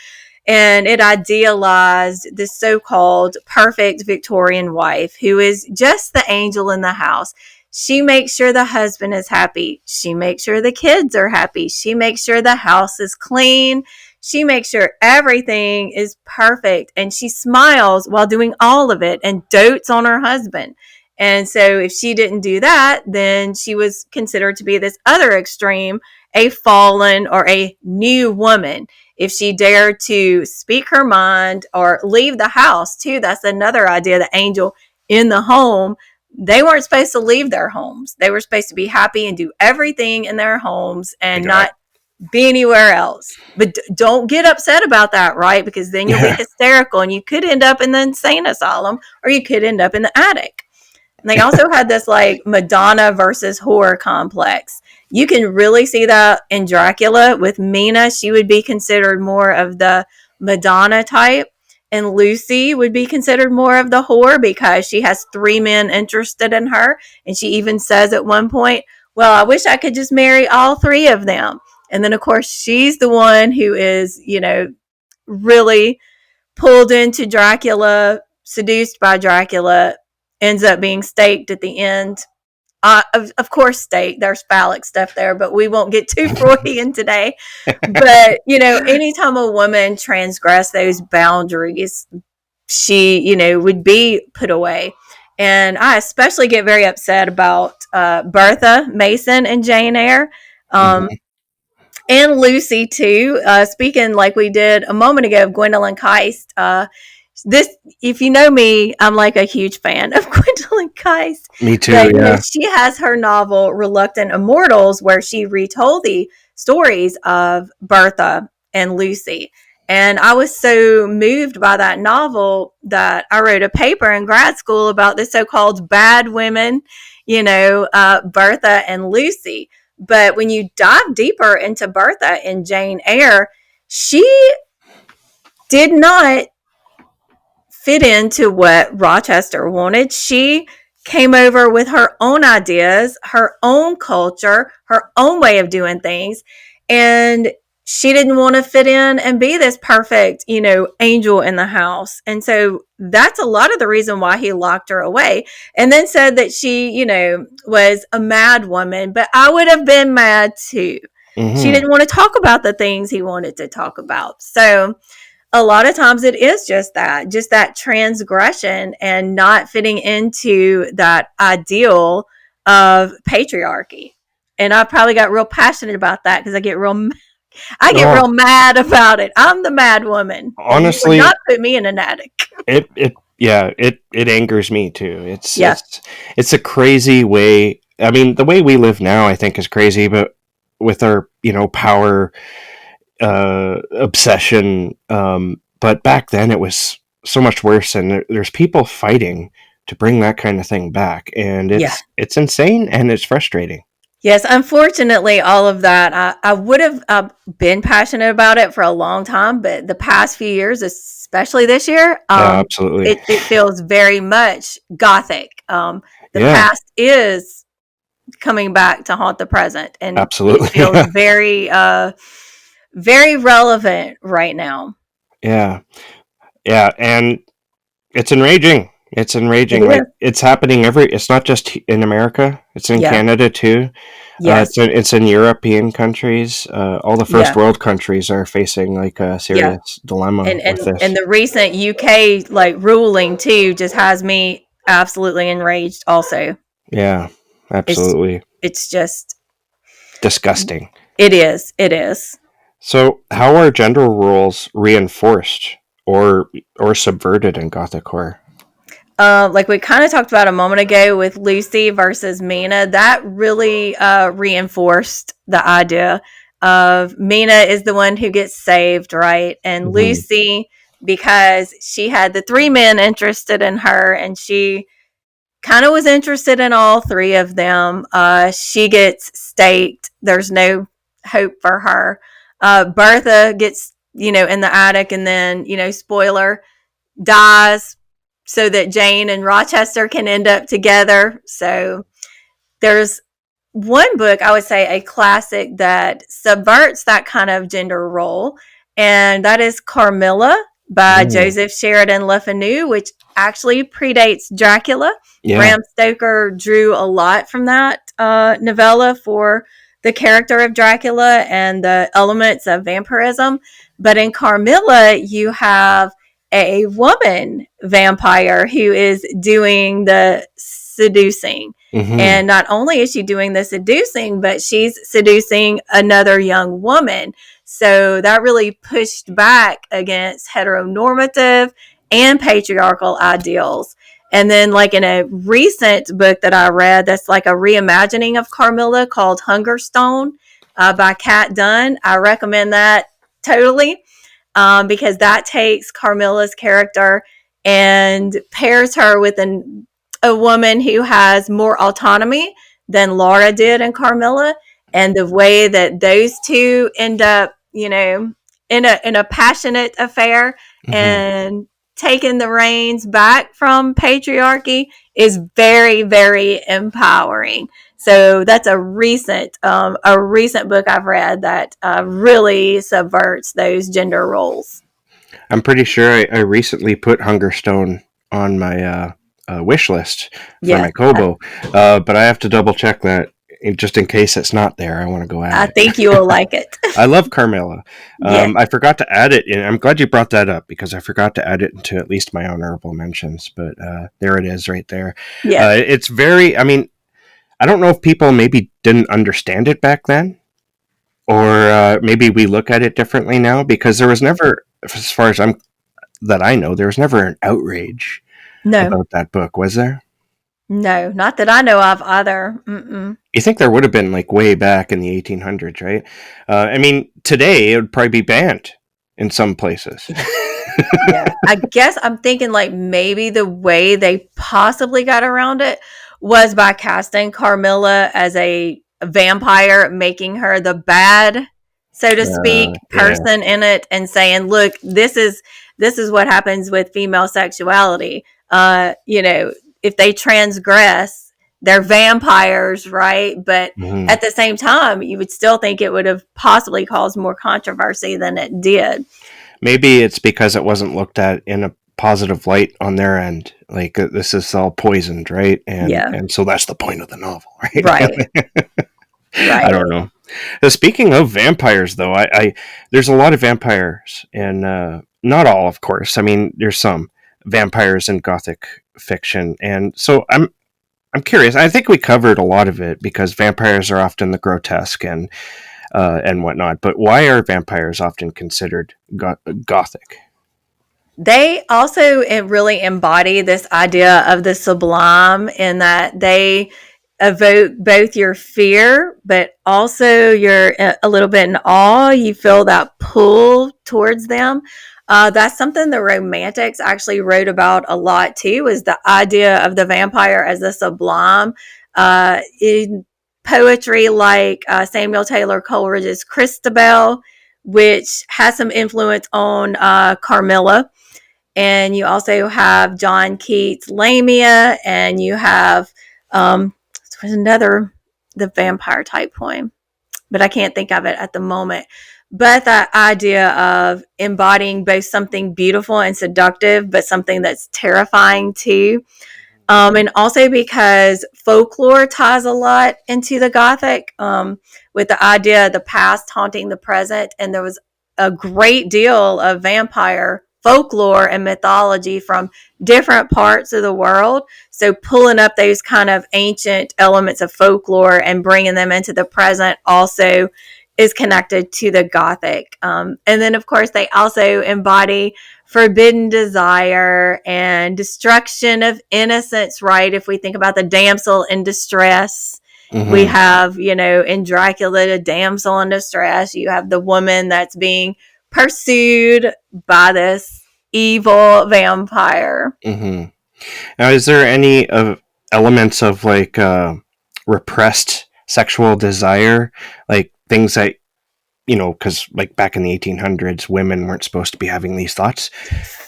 and it idealized this so-called perfect Victorian wife who is just the angel in the house. She makes sure the husband is happy. She makes sure the kids are happy. She makes sure the house is clean. She makes sure everything is perfect, and she smiles while doing all of it and dotes on her husband. And so if she didn't do that, then she was considered to be this other extreme, a fallen or a new woman. If she dared to speak her mind or leave the house, too, that's another idea. The angel in the home, they weren't supposed to leave their homes. They were supposed to be happy and do everything in their homes and not be anywhere else. But don't get upset about that, right? Because then you'll be hysterical and you could end up in the insane asylum, or you could end up in the attic. And they also had this like Madonna versus horror complex. You can really see that in Dracula with Mina. She would be considered more of the Madonna type, and Lucy would be considered more of the whore because she has 3 men interested in her. And she even says at one point, well, I wish I could just marry all 3 of them. And then, of course, she's the one who is, really pulled into Dracula, seduced by Dracula, ends up being staked at the end. Of course, staked. There's phallic stuff there, but we won't get too Freudian today. But, anytime a woman transgressed those boundaries, she, would be put away. And I especially get very upset about Bertha Mason and Jane Eyre. And Lucy too. Speaking like we did a moment ago of Gwendolyn Keist. This, if you know me, I'm like a huge fan of Gwendolyn Keist. Me too. But, she has her novel Reluctant Immortals, where she retold the stories of Bertha and Lucy. And I was so moved by that novel that I wrote a paper in grad school about the so-called bad women, Bertha and Lucy. But when you dive deeper into Bertha and Jane Eyre, she did not fit into what Rochester wanted. She came over with her own ideas, her own culture, her own way of doing things. And she didn't want to fit in and be this perfect, angel in the house. And so that's a lot of the reason why he locked her away, and then said that she, was a mad woman. But I would have been mad too. Mm-hmm. She didn't want to talk about the things he wanted to talk about. So a lot of times it is just that transgression and not fitting into that ideal of patriarchy. And I probably got real passionate about that because I get real mad about it. I'm the mad woman. Honestly, not put me in an attic. It angers me too. It's a crazy way. I mean, the way we live now, I think, is crazy, but with our power obsession. But back then, it was so much worse, and there's people fighting to bring that kind of thing back, and it's insane and it's frustrating. Yes, unfortunately, all of that, I would have been passionate about it for a long time, but the past few years, especially this year, absolutely, it feels very much Gothic. The past is coming back to haunt the present, and absolutely, it feels very, very relevant right now. Yeah, and it's enraging. It's enraging. It's happening it's not just in America. It's in Canada too. Yes. It's in European countries. All the first world countries are facing like a serious dilemma with this. And the recent UK ruling too just has me absolutely enraged also. Yeah, absolutely. It's just disgusting. It is. So how are gender roles reinforced or subverted in Gothic horror? Like we kind of talked about a moment ago with Lucy versus Mina, that really reinforced the idea of Mina is the one who gets saved, right? And Lucy, because she had the 3 men interested in her and she kind of was interested in all 3 of them, she gets staked. There's no hope for her. Bertha gets, in the attic, and then, spoiler, dies so that Jane and Rochester can end up together. So there's one book, I would say a classic, that subverts that kind of gender role, and that is Carmilla by Joseph Sheridan Le Fanu, which actually predates Dracula. Bram Stoker drew a lot from that novella for the character of Dracula and the elements of vampirism. But in Carmilla, you have a woman vampire who is doing the seducing. Mm-hmm. And not only is she doing the seducing, but she's seducing another young woman. So that really pushed back against heteronormative and patriarchal ideals. And then, like in a recent book that I read, that's like a reimagining of Carmilla called Hungerstone by Kat Dunn. I recommend that totally because that takes Carmilla's character and pairs her with a woman who has more autonomy than Laura did in Carmilla. And the way that those two end up, in a passionate affair Mm-hmm. and taking the reins back from patriarchy is very, very empowering. So that's a recent book I've read that really subverts those gender roles. I'm pretty sure I recently put Hungerstone on my wish list for Yeah, my Kobo, but I have to double check that just in case it's not there. I want to go I add it. think you will like it. I love Carmilla. Yeah, I forgot to add it, and I'm glad you brought that up because I forgot to add it into at least my honorable mentions. But there it is, right there. yeah. It's very. I mean, I don't know if people maybe didn't understand it back then, or maybe we look at it differently now because there was never, as far as I know, there was never an outrage No, about that book, was there? no, not that I know of either. Mm-mm. You think there would have been like way back in the 1800s, right? I mean, today it would probably be banned in some places. Yeah, I guess I'm thinking like maybe the way they possibly got around it was by casting Carmilla as a vampire, making her the bad, so to speak, Yeah. person in it, and saying, "Look, this is what happens with female sexuality. If they transgress, they're vampires, right? But Hmm. at the same time, you would still think it would have possibly caused more controversy than it did." Maybe it's because it wasn't looked at in a positive light on their end. Like this is all poisoned, right? And Yeah, and so that's the point of the novel, right, right? I right. don't know. Speaking of vampires, though, I there's a lot of vampires, and not all, of course. I mean, there's some vampires in Gothic fiction, and so I'm curious. I think we covered a lot of it because vampires are often the grotesque and whatnot. But why are vampires often considered Gothic? They also really embody this idea of the sublime in that they evoke both your fear, but also you're a little bit in awe. You feel that pull towards them. That's something the Romantics actually wrote about a lot too. Is the idea of the vampire as the sublime in poetry, like Samuel Taylor Coleridge's Christabel, which has some influence on Carmilla, and you also have John Keats' Lamia, and you have another the vampire type poem, but I can't think of it at the moment. But that idea of embodying both something beautiful and seductive, but something that's terrifying too. And also because folklore ties a lot into the Gothic, with the idea of the past haunting the present. And there was a great deal of vampire folklore and mythology from different parts of the world. So pulling up those kind of ancient elements of folklore and bringing them into the present also is connected to the Gothic. And then, of course, they also embody forbidden desire and destruction of innocence, right? If we think about the damsel in distress, we Mm-hmm. have, in Dracula, the damsel in distress. You have the woman that's being pursued by this evil vampire. Mm-hmm. Now, is there any of elements of like repressed sexual desire, like things that because like back in the 1800s, women weren't supposed to be having these thoughts.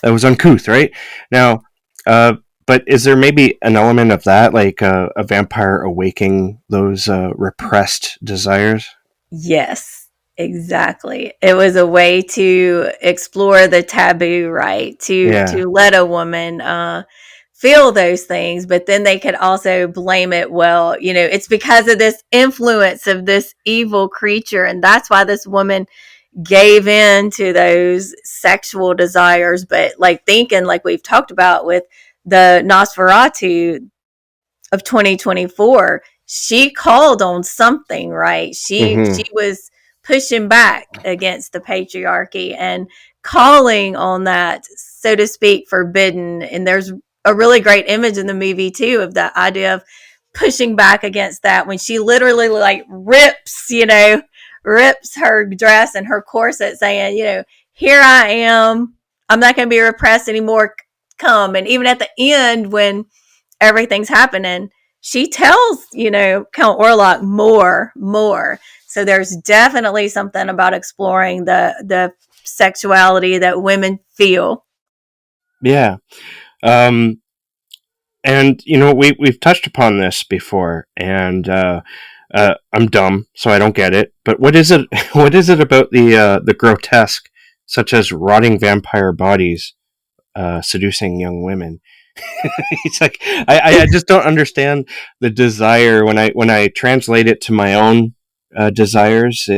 That was uncouth, right? Now, uh, but is there maybe an element of that, like a vampire awaking those repressed desires? Yes, exactly. It was a way to explore the taboo, right? To Yeah. to let a woman feel those things, but then they could also blame it. Well, it's because of this influence of this evil creature. And that's why this woman gave in to those sexual desires. But like thinking, like we've talked about with the Nosferatu of 2024, she called on something, right? She was pushing back against the patriarchy and calling on that, so to speak, forbidden. And there's a really great image in the movie too of the idea of pushing back against that when she literally like rips her dress and her corset, saying, here I am, I'm not going to be repressed anymore, come. And even at the end when everything's happening, she tells, Count Orlok more. So there's definitely something about exploring the sexuality that women feel. Yeah. And we've touched upon this before, and I'm dumb, so I don't get it. But what is it? What is it about the grotesque, such as rotting vampire bodies seducing young women? It's like I just don't understand the desire when I translate it to my own desires.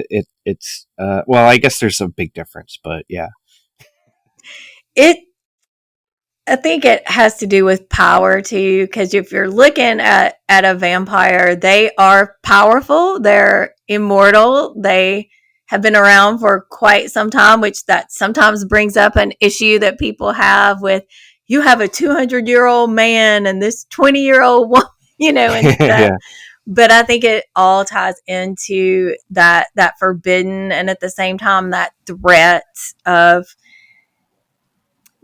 It's well, I guess there's a big difference, but yeah. I think it has to do with power too, because if you're looking at a vampire, they are powerful, they're immortal, they have been around for quite some time, which that sometimes brings up an issue that people have with, you have a 200-year-old man and this 20-year-old woman, and stuff. Yeah. But I think it all ties into that forbidden, and at the same time that threat of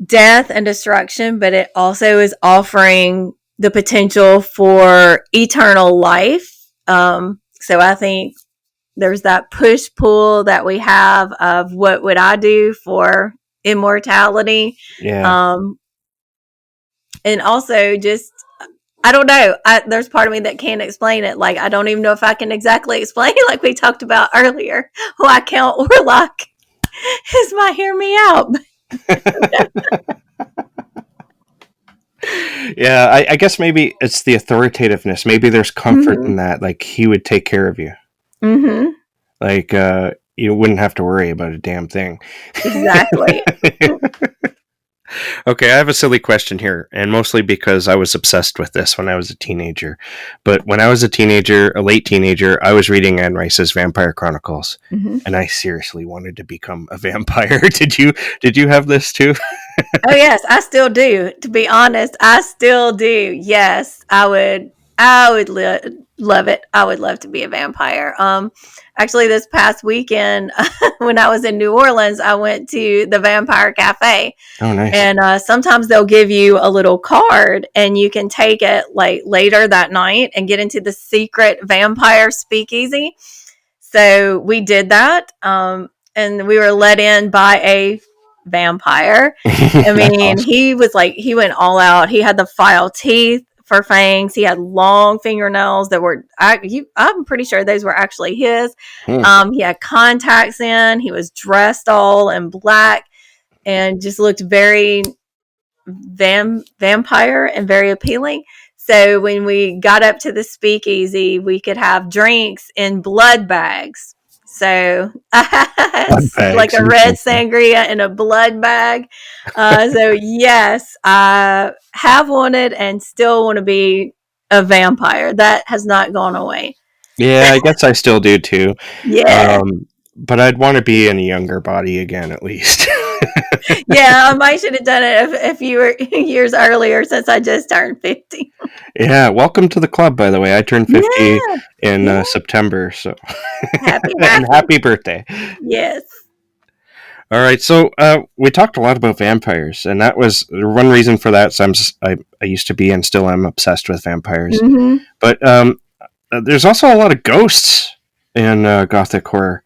death and destruction, but it also is offering the potential for eternal life. So I think there's that push pull that we have of what would I do for immortality. Yeah. And also just, I don't know. There's part of me that can't explain it. Like, I don't even know if I can exactly explain, like we talked about earlier, why Count Orlok is my hear me out. Yeah, I guess maybe it's the authoritativeness. Maybe there's comfort in that. Like, he would take care of you. Mm-hmm. Like, you wouldn't have to worry about a damn thing. Exactly. Okay, I have a silly question here, and mostly because I was obsessed with this when I was a teenager. But when I was a late teenager, I was reading Anne Rice's Vampire Chronicles, and I seriously wanted to become a vampire. Did you have this too? Oh yes, I still do. To be honest, I still do. Yes, I would love it. I would love to be a vampire. Actually, this past weekend, when I was in New Orleans, I went to the Vampire Cafe. Oh, nice. And sometimes they'll give you a little card, and you can take it like later that night and get into the secret vampire speakeasy. So we did that, and we were let in by a vampire. I mean, Awesome. he went all out. He had the file teeth for fangs. He had long fingernails that were, I'm pretty sure those were actually his. He had contacts in. He was dressed all in black and just looked very vampire and very appealing. So when we got up to the speakeasy, we could have drinks in blood bags. So like a red sangria in a blood bag. So yes, I have wanted and still want to be a vampire. That has not gone away. Yeah, I guess I still do too. Yeah. But I'd want to be in a younger body again, at least. Yeah, I might should have done it a few years earlier, since I just turned 50. Yeah, welcome to the club, by the way. I turned 50 in September, so happy birthday. Yes. All right, so we talked a lot about vampires, and that was one reason for that. So I used to be and still am obsessed with vampires. But there's also a lot of ghosts in Gothic horror.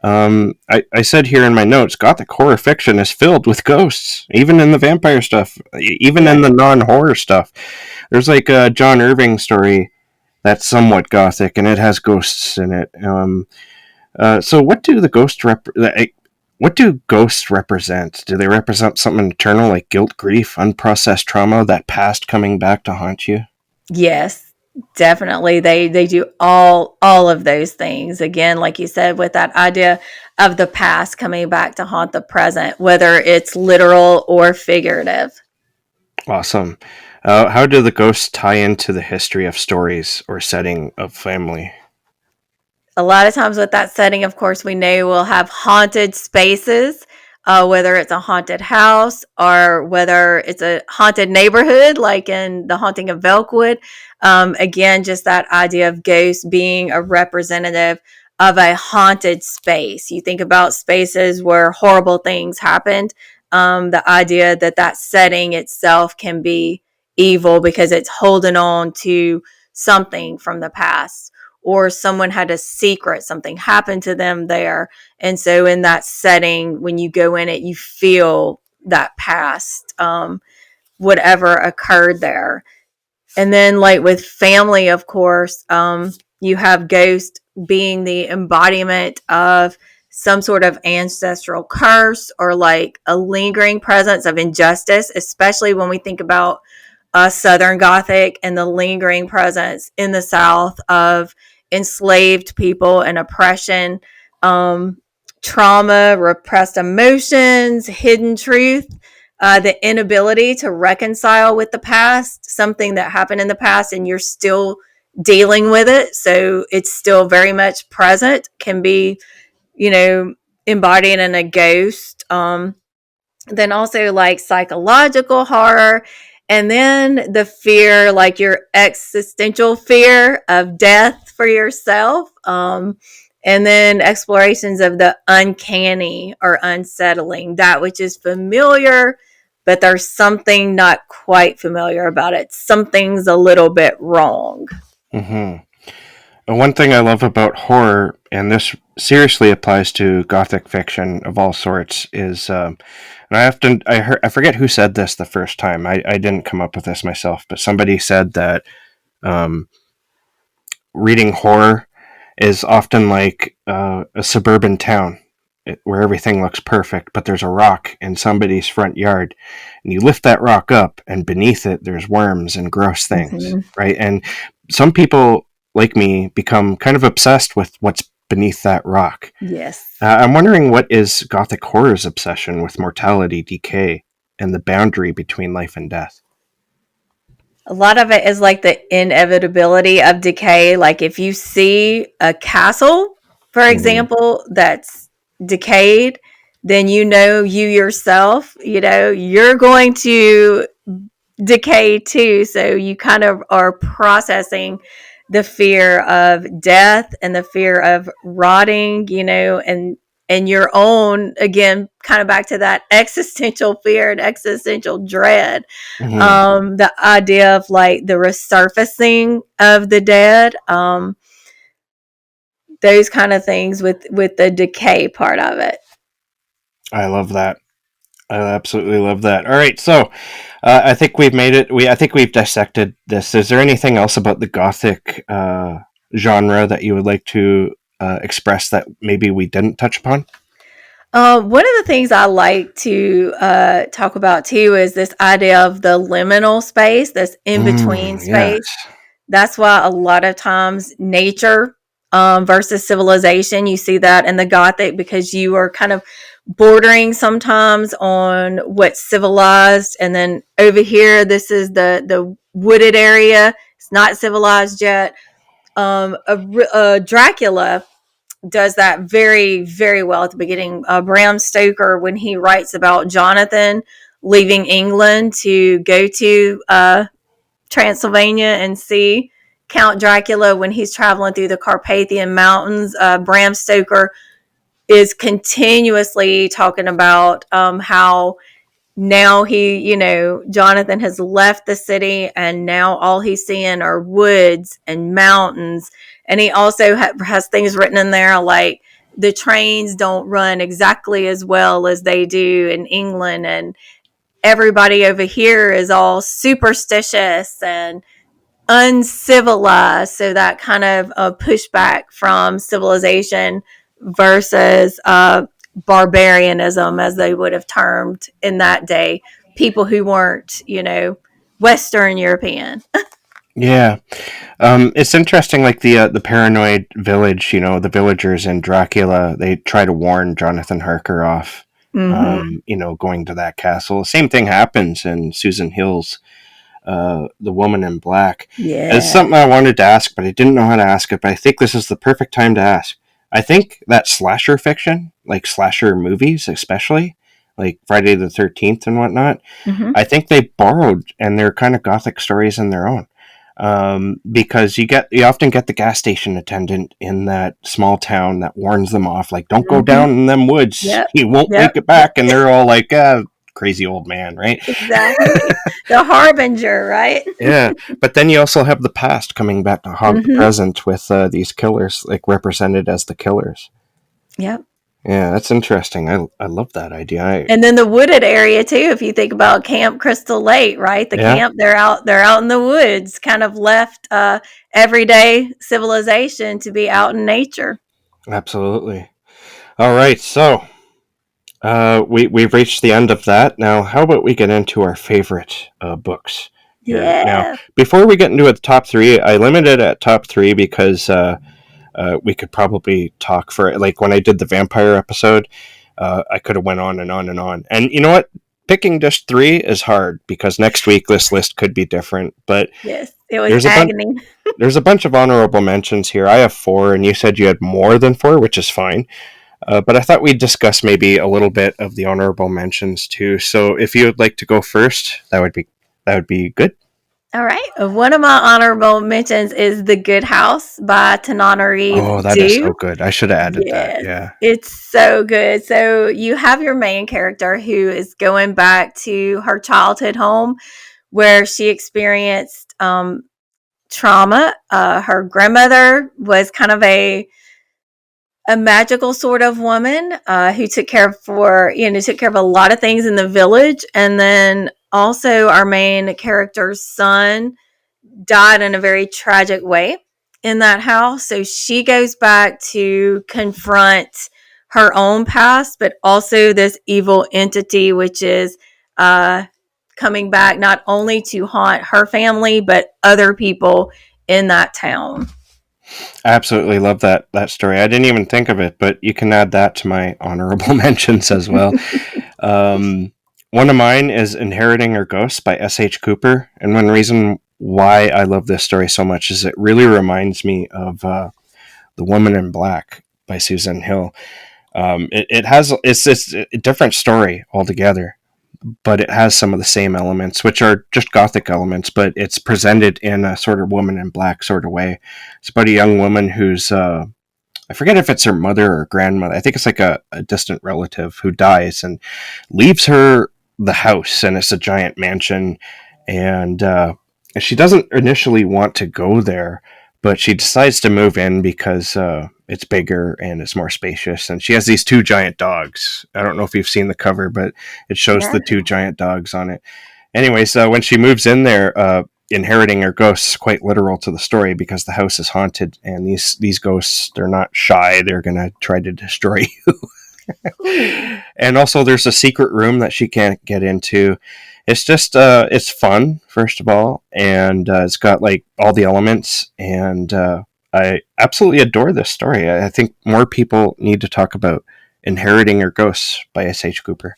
I said here in my notes, Gothic horror fiction is filled with ghosts, even in the vampire stuff, even in the non-horror stuff. There's like a John Irving story that's somewhat Gothic, and it has ghosts in it. So what do the ghosts what do ghosts represent? Do they represent something eternal like guilt, grief, unprocessed trauma, that past coming back to haunt you? Yes, definitely. They do all of those things. Again, like you said, with that idea of the past coming back to haunt the present, whether it's literal or figurative. Awesome. How do the ghosts tie into the history of stories or setting of family? A lot of times with that setting, of course, we know we'll have haunted spaces, whether it's a haunted house or whether it's a haunted neighborhood, like in The Haunting of Velkwood. Again, just that idea of ghosts being a representative of a haunted space. You think about spaces where horrible things happened. The idea that that setting itself can be evil because it's holding on to something from the past, or someone had a secret, something happened to them there. And so in that setting, when you go in it, you feel that past, whatever occurred there. And then, like with family, of course, you have ghost being the embodiment of some sort of ancestral curse or like a lingering presence of injustice, especially when we think about Southern Gothic and the lingering presence in the South of enslaved people and oppression, um, trauma, repressed emotions, hidden truth, the inability to reconcile with the past, something that happened in the past and you're still dealing with it. So it's still very much present, can be, you know, embodied in a ghost. Then also like psychological horror, and then the fear, like your existential fear of death for yourself, and then explorations of the uncanny or unsettling, that which is familiar but there's something not quite familiar about it, something's a little bit wrong. Mm-hmm. And one thing I love about horror, and this seriously applies to gothic fiction of all sorts, is, and I forget who said this the first time. I didn't come up with this myself, but somebody said that um, reading horror is often like a suburban town where everything looks perfect, but there's a rock in somebody's front yard, and you lift that rock up, and beneath it there's worms and gross things, Mm-hmm. right? And some people, like me, become kind of obsessed with what's beneath that rock. Yes. I'm wondering, what is Gothic horror's obsession with mortality, decay, and the boundary between life and death? A lot of it is like the inevitability of decay. Like if you see a castle, for Mm-hmm. example, that's decayed, then you know you yourself, you know, you're going to decay too. So you kind of are processing the fear of death and the fear of rotting, you know, and your own, again, kind of back to that existential fear and existential dread, Mm-hmm. the idea of like the resurfacing of the dead, those kind of things with the decay part of it. I love that. I absolutely love that. All right, so I think we've made it. I think we've dissected this. Is there anything else about the Gothic genre that you would like to express that maybe we didn't touch upon? One of the things I like to talk about too is this idea of the liminal space, this in between Yes. space. That's why a lot of times nature, versus civilization, you see that in the Gothic, because you are kind of bordering sometimes on what's civilized, and then over here, this is the wooded area. It's not civilized yet. Dracula does that very, very well at the beginning. Bram Stoker, when he writes about Jonathan leaving England to go to Transylvania and see Count Dracula when he's traveling through the Carpathian Mountains, Bram Stoker is continuously talking about how now Jonathan has left the city and now all he's seeing are woods and mountains. And he also has things written in there like the trains don't run exactly as well as they do in England. And everybody over here is all superstitious and uncivilized. So that kind of pushback from civilization versus barbarianism, as they would have termed in that day, people who weren't, Western European. Yeah. It's interesting, like the paranoid village, the villagers in Dracula, they try to warn Jonathan Harker off, Mm-hmm. going to that castle. Same thing happens in Susan Hill's The Woman in Black. It's Yeah. something I wanted to ask, but I didn't know how to ask it, but I think this is the perfect time to ask. I think that slasher fiction, like slasher movies especially, like Friday the 13th and whatnot, Mm-hmm. I think they borrowed, and they're kind of gothic stories in their own. Because you often get the gas station attendant in that small town that warns them off, like, don't go Mm-hmm. down in them woods, Yep. you won't Yep. make it back, and they're all like, crazy old man, right? Exactly. The harbinger, right? Yeah, but then you also have the past coming back to haunt the Mm-hmm. present with these killers, like represented as the killers. Yep. Yeah, that's interesting. I love that idea. And then the wooded area too, if you think about Camp Crystal Lake, right? The Yeah, camp, they're out in the woods, kind of left everyday civilization to be out in nature. absolutely. All right, so we've reached the end of that. Now, how about we get into our favorite books here? Now, Yeah. before we get into the top three, I limited it at top three because we could probably talk for, like, when I did the vampire episode, I could have went on and on and on. And you know what? Picking just three is hard because next week this list could be different. But Yes. It was there's a bunch. agony. There's a bunch of honorable mentions here. I have four, and you said you had more than four, which is fine. But I thought we'd discuss maybe a little bit of the honorable mentions too. So if you would like to go first, that would be good. All right. One of my honorable mentions is The Good House by Tananarive Oh, that is so Due. good. I should have added that. Yes, Yeah, it's so good. So you have your main character who is going back to her childhood home where she experienced trauma. Her grandmother was kind of a magical sort of woman who took care of a lot of things in the village, and then also our main character's son died in a very tragic way in that house. So she goes back to confront her own past, but also this evil entity, which is coming back not only to haunt her family, but other people in that town. I absolutely love that story. I didn't even think of it, but you can add that to my honorable mentions as well. One of mine is Inheriting Her Ghosts by S.H. Cooper, and one reason why I love this story so much is it really reminds me of The Woman in Black by Susan Hill. It's a different story altogether, but it has some of the same elements, which are just gothic elements, but it's presented in a sort of Woman in Black sort of way. It's about a young woman who's I forget if it's her mother or grandmother. I think it's like a distant relative who dies and leaves her the house, and it's a giant mansion, and she doesn't initially want to go there, but she decides to move in because it's bigger and it's more spacious, and she has these two giant dogs. I don't know if you've seen the cover, but it shows Yeah. the two giant dogs on it. Anyway, so when she moves in there, inheriting her ghosts, quite literal to the story, because the house is haunted, and these ghosts, they're not shy, they're gonna try to destroy you. Ooh. And also there's a secret room that she can't get into. It's just it's fun, first of all, and it's got like all the elements, and I absolutely adore this story. I think more people need to talk about Inheriting Her Ghosts by S.H. Cooper.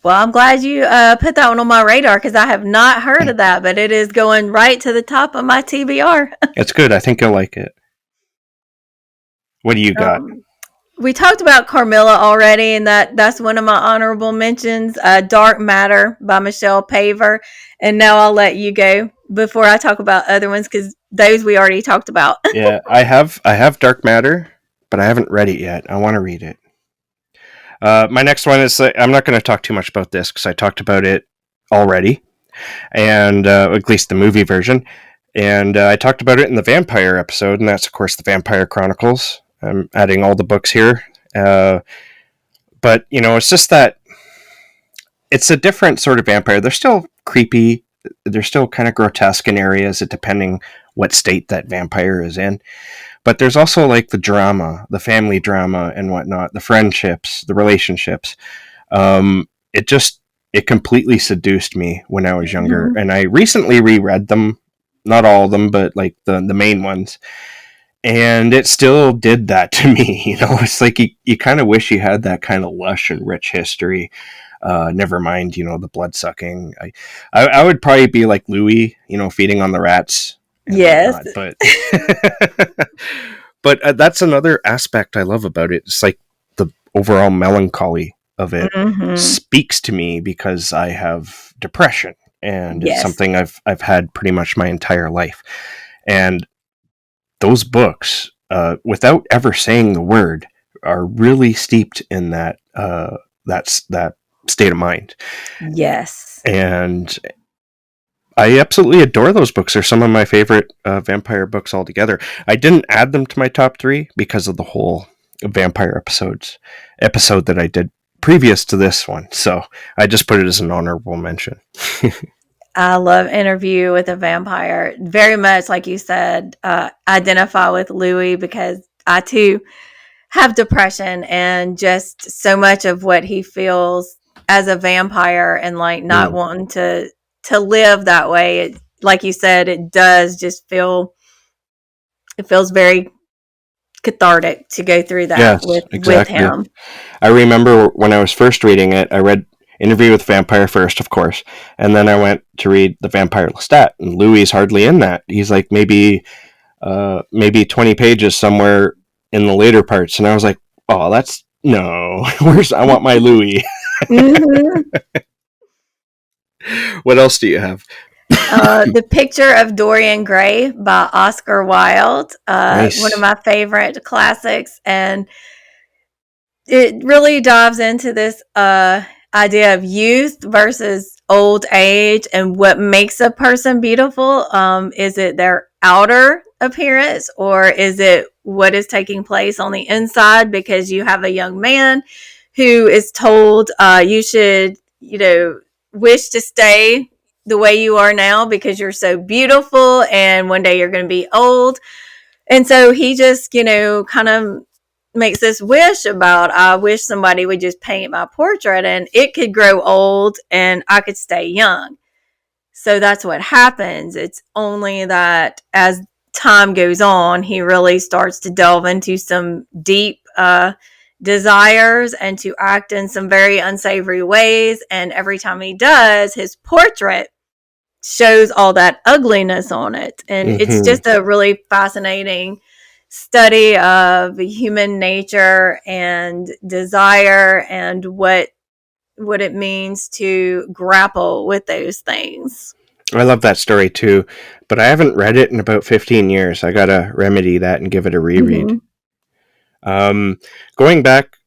Well, I'm glad you put that one on my radar because I have not heard of that, but it is going right to the top of my TBR. It's good. I think you'll like it. What do you got? We talked about Carmilla already, and that's one of my honorable mentions. Dark Matter by Michelle Paver, and now I'll let you go before I talk about other ones because those we already talked about. Yeah, I have Dark Matter, but I haven't read it yet. I want to read it. My next one is I'm not going to talk too much about this because I talked about it already, and at least the movie version. And I talked about it in the vampire episode, and that's of course the Vampire Chronicles. I'm adding all the books here, but it's just that it's a different sort of vampire. They're still creepy. They're still kind of grotesque in areas, depending what state that vampire is in. But there's also like the drama, the family drama and whatnot, the friendships, the relationships. It just, it completely seduced me when I was younger. Mhm. And I recently reread them, not all of them, but like the main ones. And it still did that to me. It's like you kind of wish you had that kind of lush and rich history. Never mind, the blood sucking. I would probably be like Louis, feeding on the rats and Yes. whatnot. But but that's another aspect I love about it. It's like the overall melancholy of it Hmm. speaks to me because I have depression, and it's Yes. something I've had pretty much my entire life. And those books, without ever saying the word, are really steeped in that state of mind. Yes. And I absolutely adore those books. They're some of my favorite vampire books altogether. I didn't add them to my top 3 because of the whole vampire episode that I did previous to this one. So I just put it as an honorable mention. I love Interview with a Vampire. Very much, like you said, identify with Louis because I too have depression, and just so much of what he feels as a vampire and like not Mm. wanting to live that way. Like you said, it does just feel, it feels very cathartic to go through that Yes, with exactly. him. I remember when I was first reading it, I read Interview with Vampire first, of course, and then I went to read The Vampire Lestat, and Louis is hardly in that. He's like maybe 20 pages somewhere in the later parts, and I was like, oh, that's no. I want my Louis. Hmm. What else do you have? The Picture of Dorian Gray by Oscar Wilde, one of Nice. my favorite classics, and it really dives into this idea of youth versus old age and what makes a person beautiful. Is it their outer appearance, or is it what is taking place on the inside? Because you have a young man who is told you should, wish to stay the way you are now because you're so beautiful and one day you're going to be old. And so he just, kind of makes this wish about, I wish somebody would just paint my portrait and it could grow old and I could stay young. So that's what happens. It's only that as time goes on, he really starts to delve into some deep desires and to act in some very unsavory ways. And every time he does, his portrait shows all that ugliness on it. And it's Mm-hmm. just a really fascinating study of human nature and desire and what it means to grapple with those things. I love that story too, but I haven't read it in about 15 years. I gotta remedy that and give it a reread. Mm-hmm. Um, Going back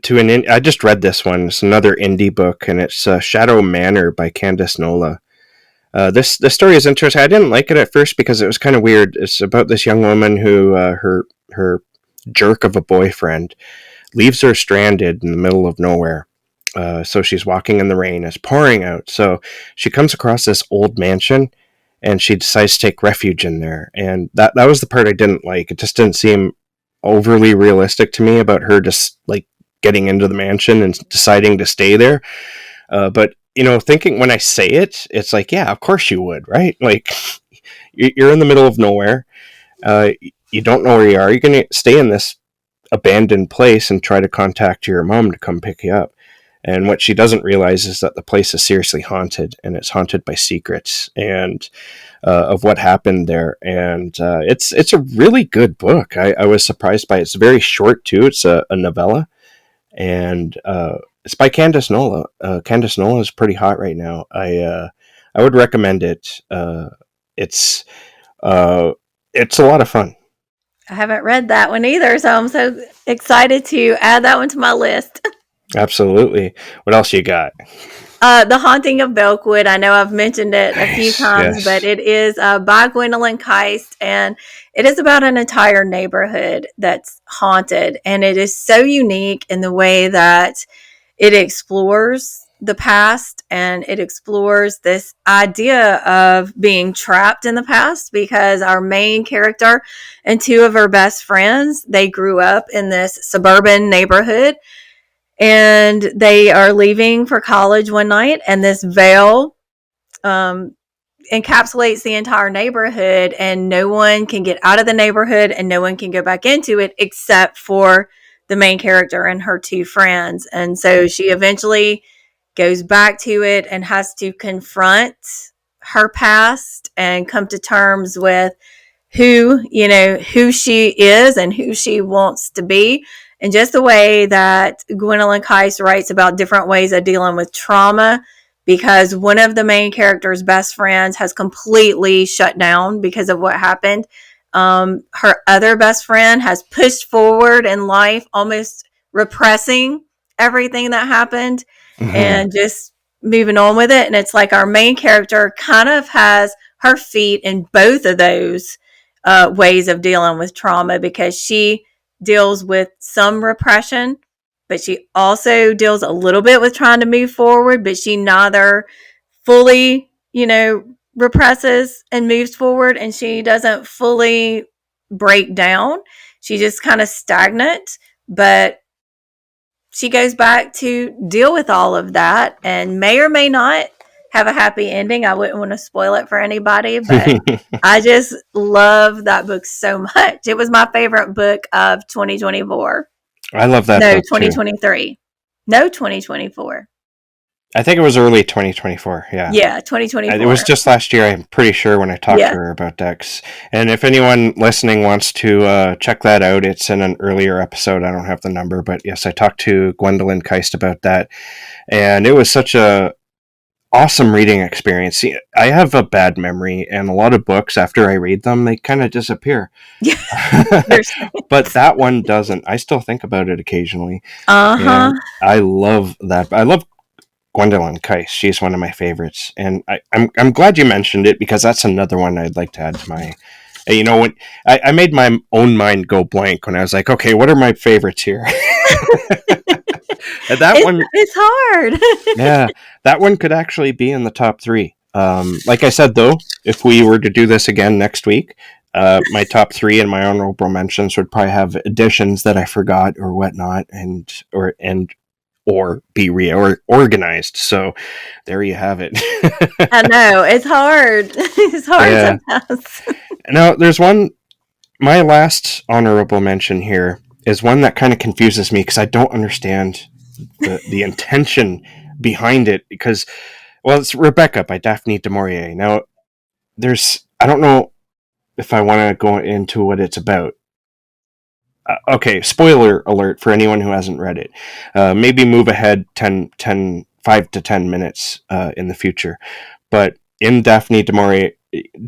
to I just read this one. It's another indie book, and it's Shadow Manor by Candice Nola. This story is interesting. I didn't like it at first because it was kind of weird. It's about this young woman who her jerk of a boyfriend leaves her stranded in the middle of nowhere. So she's walking in the rain. It's pouring out. So she comes across this old mansion, and she decides to take refuge in there. And that was the part I didn't like. It just didn't seem overly realistic to me about her just like getting into the mansion and deciding to stay there. But thinking when I say it, it's like, yeah, of course you would, right? Like you're in the middle of nowhere. Uh, you don't know where you are. You're going to stay in this abandoned place and try to contact your mom to come pick you up. And what she doesn't realize is that the place is seriously haunted, and it's haunted by secrets and of what happened there. And it's a really good book. I was surprised by it. It's very short too. It's a novella, and it's by Candice Nola. Candice Nola is pretty hot right now. I would recommend it. It's it's a lot of fun. I haven't read that one either, so I'm so excited to add that one to my list. Absolutely. What else you got? The Haunting of Belkwood. I know I've mentioned it a few Nice. times, but Yes. it is by Gwendolyn Keist, and it is about an entire neighborhood that's haunted, and it is so unique in the way that it explores the past, and it explores this idea of being trapped in the past because our main character and two of her best friends, they grew up in this suburban neighborhood, and they are leaving for college one night, and this veil encapsulates the entire neighborhood, and no one can get out of the neighborhood and no one can go back into it except for the main character and her two friends. And so she eventually goes back to it and has to confront her past and come to terms with who she is and who she wants to be. And just the way that Gwendolyn Kais writes about different ways of dealing with trauma, because one of the main character's best friends has completely shut down because of what happened. Her other best friend has pushed forward in life, almost repressing everything that happened and just moving on with it. And it's like our main character kind of has her feet in both of those ways of dealing with trauma, because she deals with some repression, but she also deals a little bit with trying to move forward, but she neither fully, represses and moves forward, and she doesn't fully break down. She just kind of stagnant, but she goes back to deal with all of that and may or may not have a happy ending. I wouldn't want to spoil it for anybody, but I just love that book so much. It was my favorite book of 2024. I love that No, book 2023. Too. No, 2024. I think it was early 2024. Yeah, 2024. It was just last year, I'm pretty sure, when I talked to her about Dex. And if anyone listening wants to check that out, it's in an earlier episode. I don't have the number, but yes, I talked to Gwendolyn Kais about that. And it was such a awesome reading experience. See, I have a bad memory, and a lot of books, after I read them, they kind of disappear. But that one doesn't. I still think about it occasionally. And I love that. I love Gwendolyn Kais. She's one of my favorites, and I'm glad you mentioned it, because that's another one I'd like to add to my. When I made my own mind go blank when I was like, okay, what are my favorites here? And it's hard. Yeah, that one could actually be in the top 3. Like I said, though, if we were to do this again next week, my top 3 and my honorable mentions would probably have additions that I forgot or whatnot, or be reorganized. So there you have it. I know, it's hard. It's hard sometimes. Now, there's one. My last honorable mention here is one that kind of confuses me, because I don't understand the intention behind it. Because, well, it's Rebecca by Daphne du Maurier. Now, I don't know if I want to go into what it's about. Okay, spoiler alert for anyone who hasn't read it. Maybe move ahead 5 to 10 minutes in the future. But in Daphne du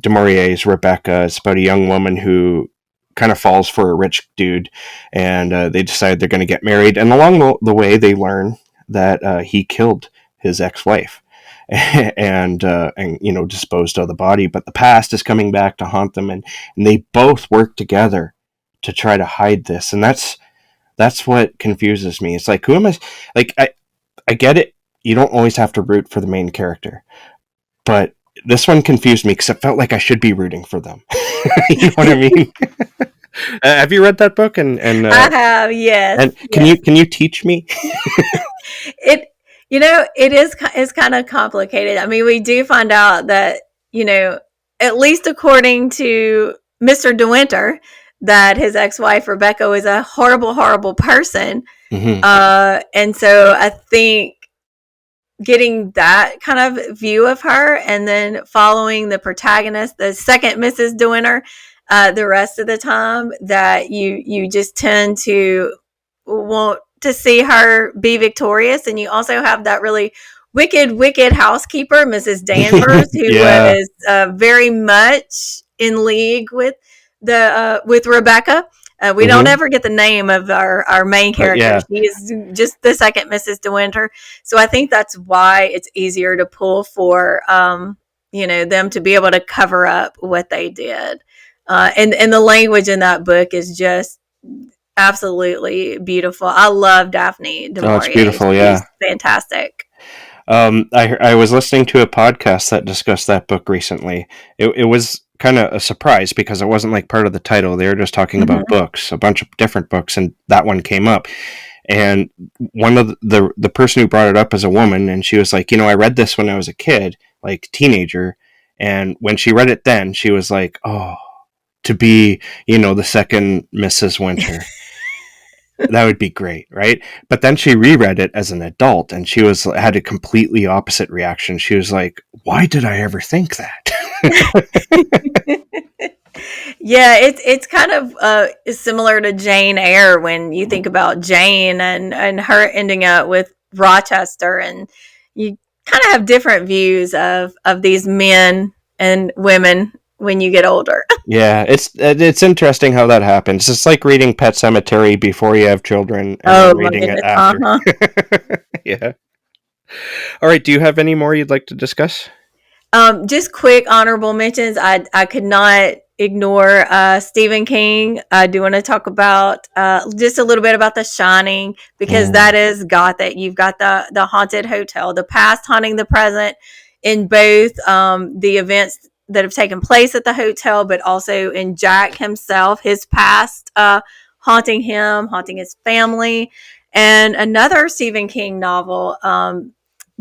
Maurier's Rebecca, it's about a young woman who kind of falls for a rich dude, and they decide they're going to get married. And along the way, they learn that he killed his ex-wife and disposed of the body. But the past is coming back to haunt them, and they both work together to try to hide this. And that's what confuses me. It's like, who am I? Like, I get it. You don't always have to root for the main character, but this one confused me because it felt like I should be rooting for them. You know what I mean? Have you read that book? And I have, yes. And can you teach me? It is kind of complicated. I mean, we do find out that, at least according to Mr. De Winter, that his ex-wife Rebecca was a horrible, horrible person. Mm-hmm. And so I think getting that kind of view of her, and then following the protagonist, the second Mrs. De Winter, the rest of the time, that you just tend to want to see her be victorious. And you also have that really wicked housekeeper, Mrs. Danvers, who was very much in league with Rebecca. We don't ever get the name of our main character. Yeah. She is just the second Mrs. De Winter. So I think that's why it's easier to pull for them to be able to cover up what they did. And the language in that book is just absolutely beautiful. I love Daphne du Maurier. Oh, it's beautiful, She's fantastic. I was listening to a podcast that discussed that book recently. It was kind of a surprise because it wasn't like part of the title. They were just talking about Mm-hmm. books, a bunch of different books, and that one came up. And one of the person who brought it up is a woman, and she was like, I read this when I was a kid, like teenager, and when she read it then, she was like, oh, to be, the second Mrs. Winter. That would be great, right? But then she reread it as an adult, and she had a completely opposite reaction. She was like, "Why did I ever think that?" Yeah, it's kind of similar to Jane Eyre when you think about Jane and her ending up with Rochester, and you kind of have different views of these men and women when you get older. Yeah, it's interesting how that happens. It's like reading Pet Cemetery before you have children, and Oh then my reading it goodness. after. Uh-huh. Yeah. All right. Do you have any more you'd like to discuss? Just quick honorable mentions. I could not ignore Stephen King. I do want to talk about just a little bit about The Shining because that is Gothic. You've got the haunted hotel, the past haunting the present in both the events that have taken place at the hotel, but also in Jack himself, his past haunting him, haunting his family, and another Stephen King novel.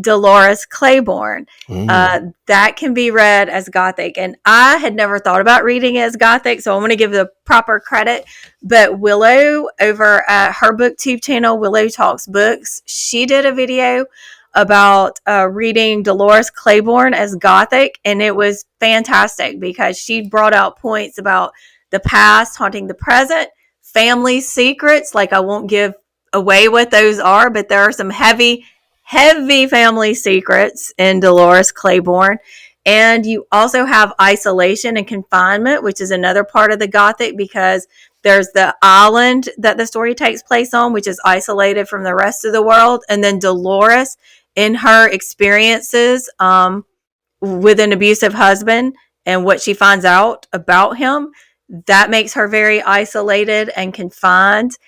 Dolores Claiborne. That can be read as Gothic. And I had never thought about reading it as Gothic, so I'm going to give the proper credit. But Willow over at her BookTube channel, Willow Talks Books, she did a video about reading Dolores Claiborne as Gothic. And it was fantastic because she brought out points about the past haunting the present, family secrets. Like, I won't give away what those are, but there are some heavy family secrets in Dolores Claiborne. And you also have isolation and confinement, which is another part of the Gothic because there's the island that the story takes place on, which is isolated from the rest of the world. And then Dolores, in her experiences with an abusive husband and what she finds out about him, that makes her very isolated and confined.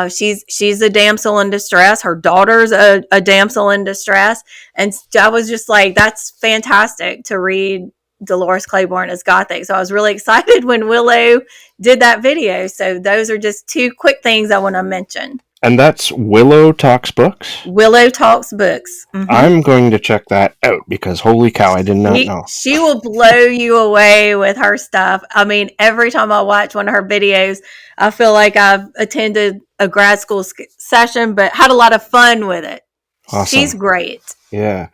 She's a damsel in distress. Her daughter's a damsel in distress. And I was just like, that's fantastic to read Dolores Claiborne as Gothic. So I was really excited when Willow did that video. So those are just two quick things I want to mention. And that's Willow Talks Books? Willow Talks Books. Mm-hmm. I'm going to check that out because holy cow, I did not know. She will blow you away with her stuff. I mean, every time I watch one of her videos, I feel like I've attended a grad school session, but had a lot of fun with it. Awesome. She's great. Yeah.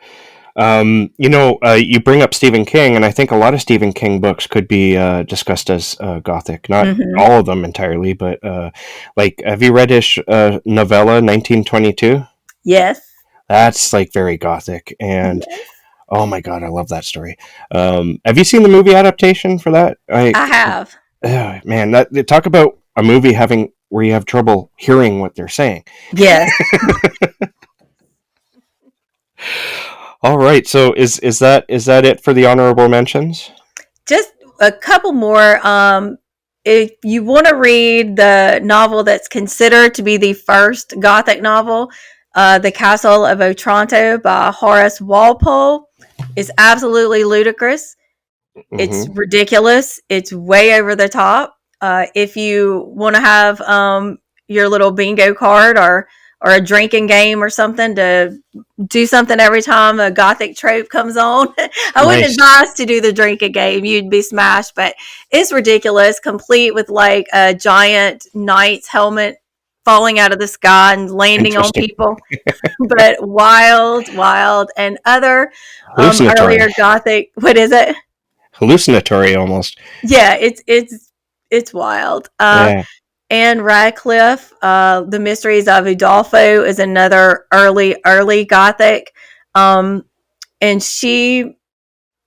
You bring up Stephen King, and I think a lot of Stephen King books could be discussed as Gothic. Not all of them entirely, but have you read his novella 1922? Yes. That's like very Gothic, and oh my god, I love that story. Have you seen the movie adaptation for that? I have. Man, talk about a movie where you have trouble hearing what they're saying. Yes. All right, so is that it for the honorable mentions? Just a couple more. If you want to read the novel that's considered to be the first Gothic novel, The Castle of Otranto by Horace Walpole, is absolutely ludicrous. Mm-hmm. It's ridiculous. It's way over the top. If you want to have your little bingo card or a drinking game or something to do something every time a Gothic trope comes on. I wouldn't advise to do the drinking game. You'd be smashed, but it's ridiculous, complete with like a giant knight's helmet falling out of the sky and landing on people. But wild, and other earlier Gothic, what is it? Hallucinatory almost. Yeah, it's wild. Anne Radcliffe, The Mysteries of Udolpho is another early Gothic. And she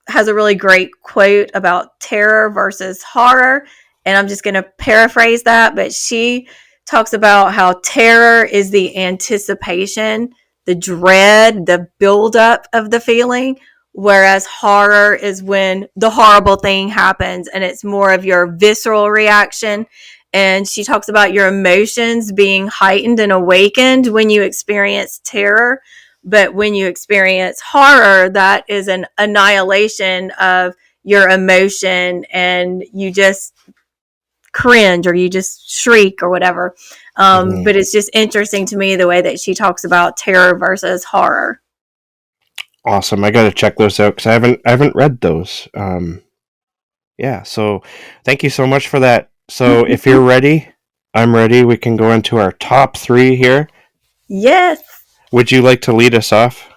has a really great quote about terror versus horror. And I'm just going to paraphrase that. But she talks about how terror is the anticipation, the dread, the buildup of the feeling. Whereas horror is when the horrible thing happens and it's more of your visceral reaction. And she talks about your emotions being heightened and awakened when you experience terror, But when you experience horror, that is an annihilation of your emotion, and you just cringe or you just shriek or whatever. But it's just interesting to me the way that she talks about terror versus horror. Awesome. I got to check those out because I haven't read those. Yeah. So thank you so much for that. So if you're ready, I'm ready. We can go into our top 3 here. Yes. Would you like to lead us off?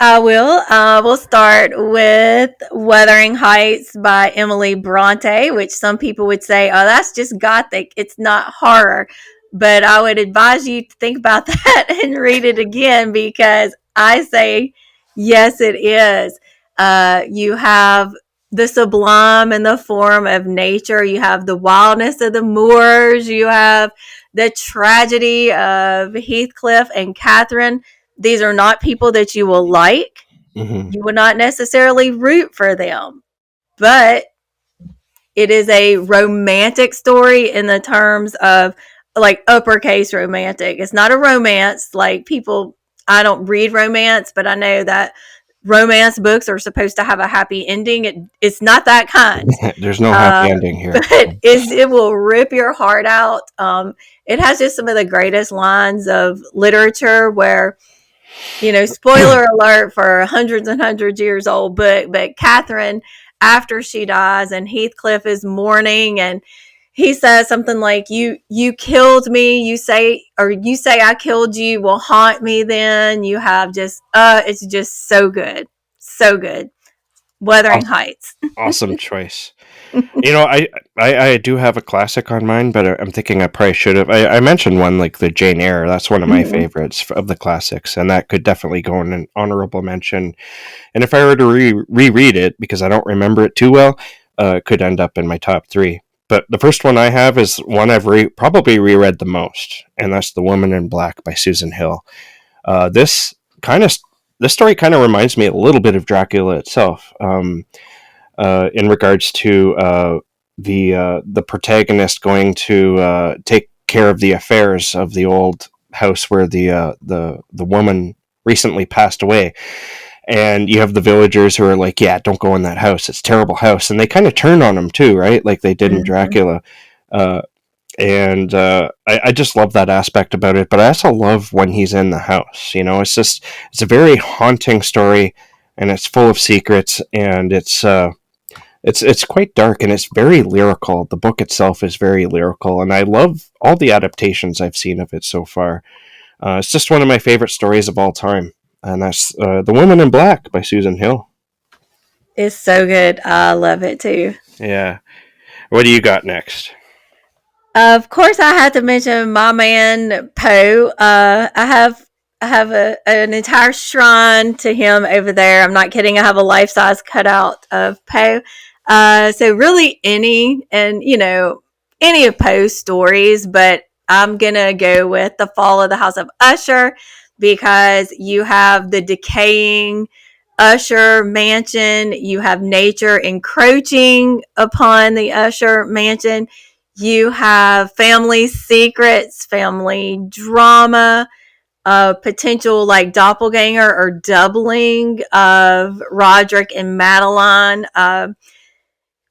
I will. We'll start with Wuthering Heights by Emily Bronte, which some people would say, oh, that's just gothic. It's not horror. But I would advise you to think about that and read it again, because I say, yes, it is. You have the sublime in the form of nature. You have the wildness of the moors. You have the tragedy of Heathcliff and Catherine. These are not people that you will like. Mm-hmm. You will not necessarily root for them, but it is a romantic story in the terms of like uppercase romantic. It's not a romance. Like people, I don't read romance, but I know that romance books are supposed to have a happy ending. It's not that kind. There's no happy ending here. But it will rip your heart out. It has just some of the greatest lines of literature where, you know, spoiler alert for hundreds and hundreds years old book, but Catherine, after she dies and Heathcliff is mourning, and he says something like, you killed me, you say I killed you, will haunt me then. You have just it's just so good. So good. Wuthering Heights. Awesome choice. You know, I do have a classic on mine, but I'm thinking I probably should have. I mentioned one like the Jane Eyre. That's one of my favorites of the classics, and that could definitely go in an honorable mention. And if I were to reread it, because I don't remember it too well, it could end up in my top 3. But the first one I have is one I've probably reread the most, and that's The Woman in Black by Susan Hill. This story kind of reminds me a little bit of Dracula itself. In regards to the protagonist going to take care of the affairs of the old house where the woman recently passed away, and you have the villagers who are like, yeah, don't go in that house, it's a terrible house, and they kind of turn on him too, right, like they did in Dracula. And I just love that aspect about it, but I also love when he's in the house. You know, it's a very haunting story, and it's full of secrets, and it's quite dark, and it's very lyrical. The book itself is very lyrical, and I love all the adaptations I've seen of it so far. It's just one of my favorite stories of all time, and that's The Woman in Black by Susan Hill. It's so good. I love it too. Yeah. What do you got next? Of course, I had to mention my man Poe. I have an entire shrine to him over there. I'm not kidding. I have a life size cutout of Poe. So really any of Poe's stories, but I'm gonna go with The Fall of the House of Usher, because you have the decaying Usher mansion, you have nature encroaching upon the Usher mansion, you have family secrets, family drama, potential like doppelganger or doubling of Roderick and Madeline,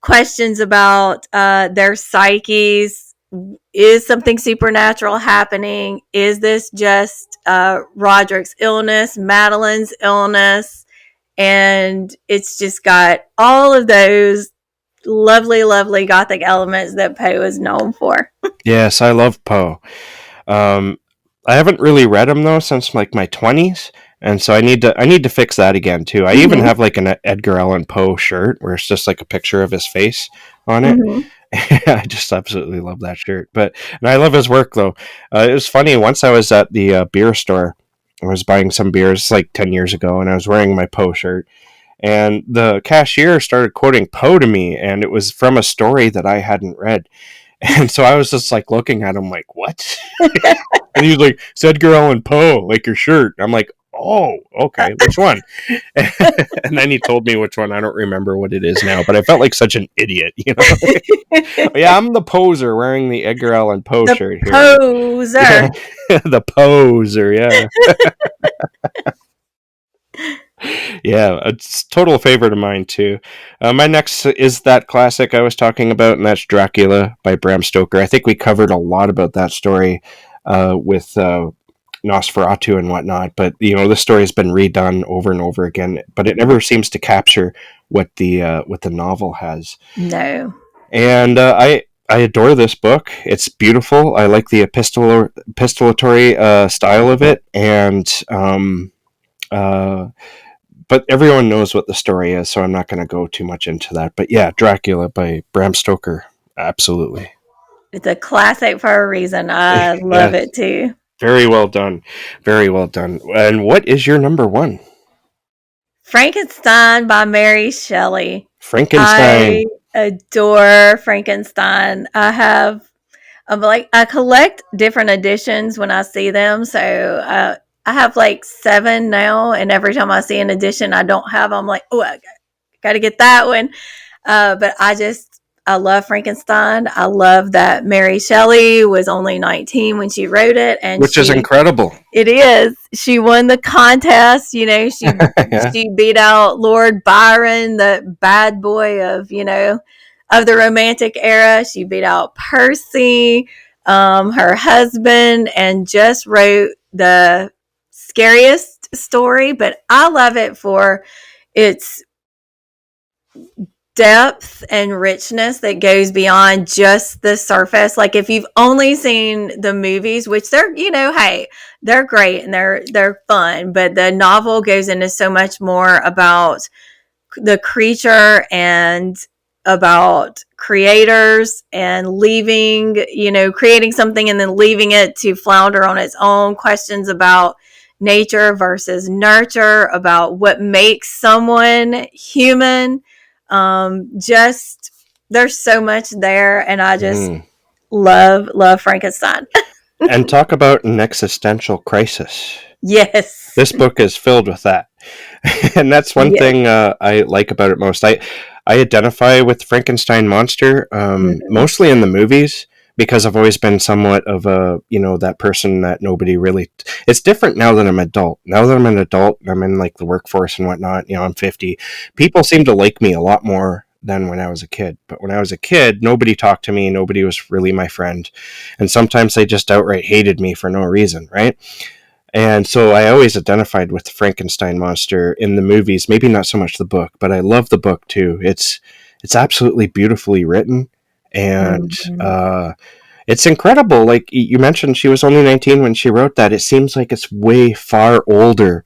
questions about their psyches. Is something supernatural happening? Is this just Roderick's illness, Madeline's illness? And it's just got all of those lovely, lovely Gothic elements that Poe is known for. Yes, I love Poe. I haven't really read him though since like my 20s, and so I need to fix that again too. I even have like an Edgar Allan Poe shirt where it's just like a picture of his face on it. I just absolutely love that shirt. And I love his work though. It was funny, once I was at the beer store. I was buying some beers like 10 years ago, and I was wearing my Poe shirt. And the cashier started quoting Poe to me, and it was from a story that I hadn't read. And so I was just like looking at him like, what? And he was like, it's Edgar Allan Poe, like your shirt. I'm like, oh, okay, which one? And then he told me which one. I don't remember what it is now, but I felt like such an idiot, you know? Yeah, I'm the poser wearing the Edgar Allan Poe shirt here. Poser. Yeah. The poser, yeah. Yeah, it's a total favorite of mine too. My next is that classic I was talking about, and that's Dracula by Bram Stoker. I think we covered a lot about that story with Nosferatu and whatnot, but the story has been redone over and over again, but it never seems to capture what the novel has. No. And I adore this book. It's beautiful. I like the epistolatory style of it, and uh, but everyone knows what the story is, so I'm not going to go too much into that. But yeah, Dracula by Bram Stoker, absolutely. It's a classic for a reason. I love Yes, it too. very well done, very well done. And what is your number one? Frankenstein by Mary Shelley. I Frankenstein. adore Frankenstein. I collect different editions when I see them. So I have like 7 now, and every time I see an edition I don't have, I'm like, oh, I got to get that one. But I love Frankenstein. I love that Mary Shelley was only 19 when she wrote it, and Which is incredible. it is. She won the contest. Yeah. She beat out Lord Byron, the bad boy of the Romantic era. She beat out Percy, her husband, and just wrote the scariest story. But I love it for its depth and richness that goes beyond just the surface. Like if you've only seen the movies, which hey, they're great and they're fun, but the novel goes into so much more about the creature and about creators and creating something and then leaving it to flounder on its own, questions about nature versus nurture, about what makes someone human. Just there's so much there, and I just Mm. love Frankenstein. And talk about an existential crisis. Yes. This book is filled with that. And that's one Yes. thing I like about it most. I identify with Frankenstein monster mostly in the movies because I've always been somewhat of that person that nobody really. It's different now that I'm adult. Now that I'm an adult, I'm in like the workforce and whatnot. I'm 50. People seem to like me a lot more than when I was a kid. But when I was a kid, nobody talked to me. Nobody was really my friend, and sometimes they just outright hated me for no reason, right? And so I always identified with the Frankenstein monster in the movies, maybe not so much the book, but I love the book too. It's absolutely beautifully written, and Mhm. it's incredible. Like you mentioned, she was only 19 when she wrote that. It seems like it's way far older.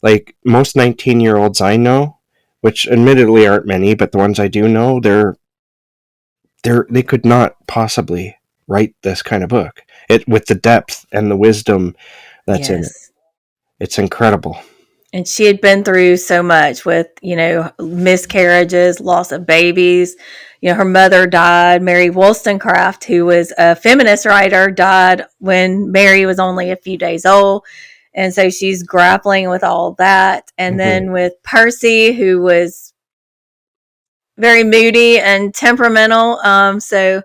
Like most 19-year-olds I know, which admittedly aren't many, but the ones I do know, they could not possibly write this kind of book. It with the depth and the wisdom that's in it. Yes. It's incredible. And she had been through so much with, miscarriages, loss of babies. Her mother died. Mary Wollstonecraft, who was a feminist writer, died when Mary was only a few days old. And so she's grappling with all that. And Mm-hmm. then with Percy, who was very moody and temperamental. So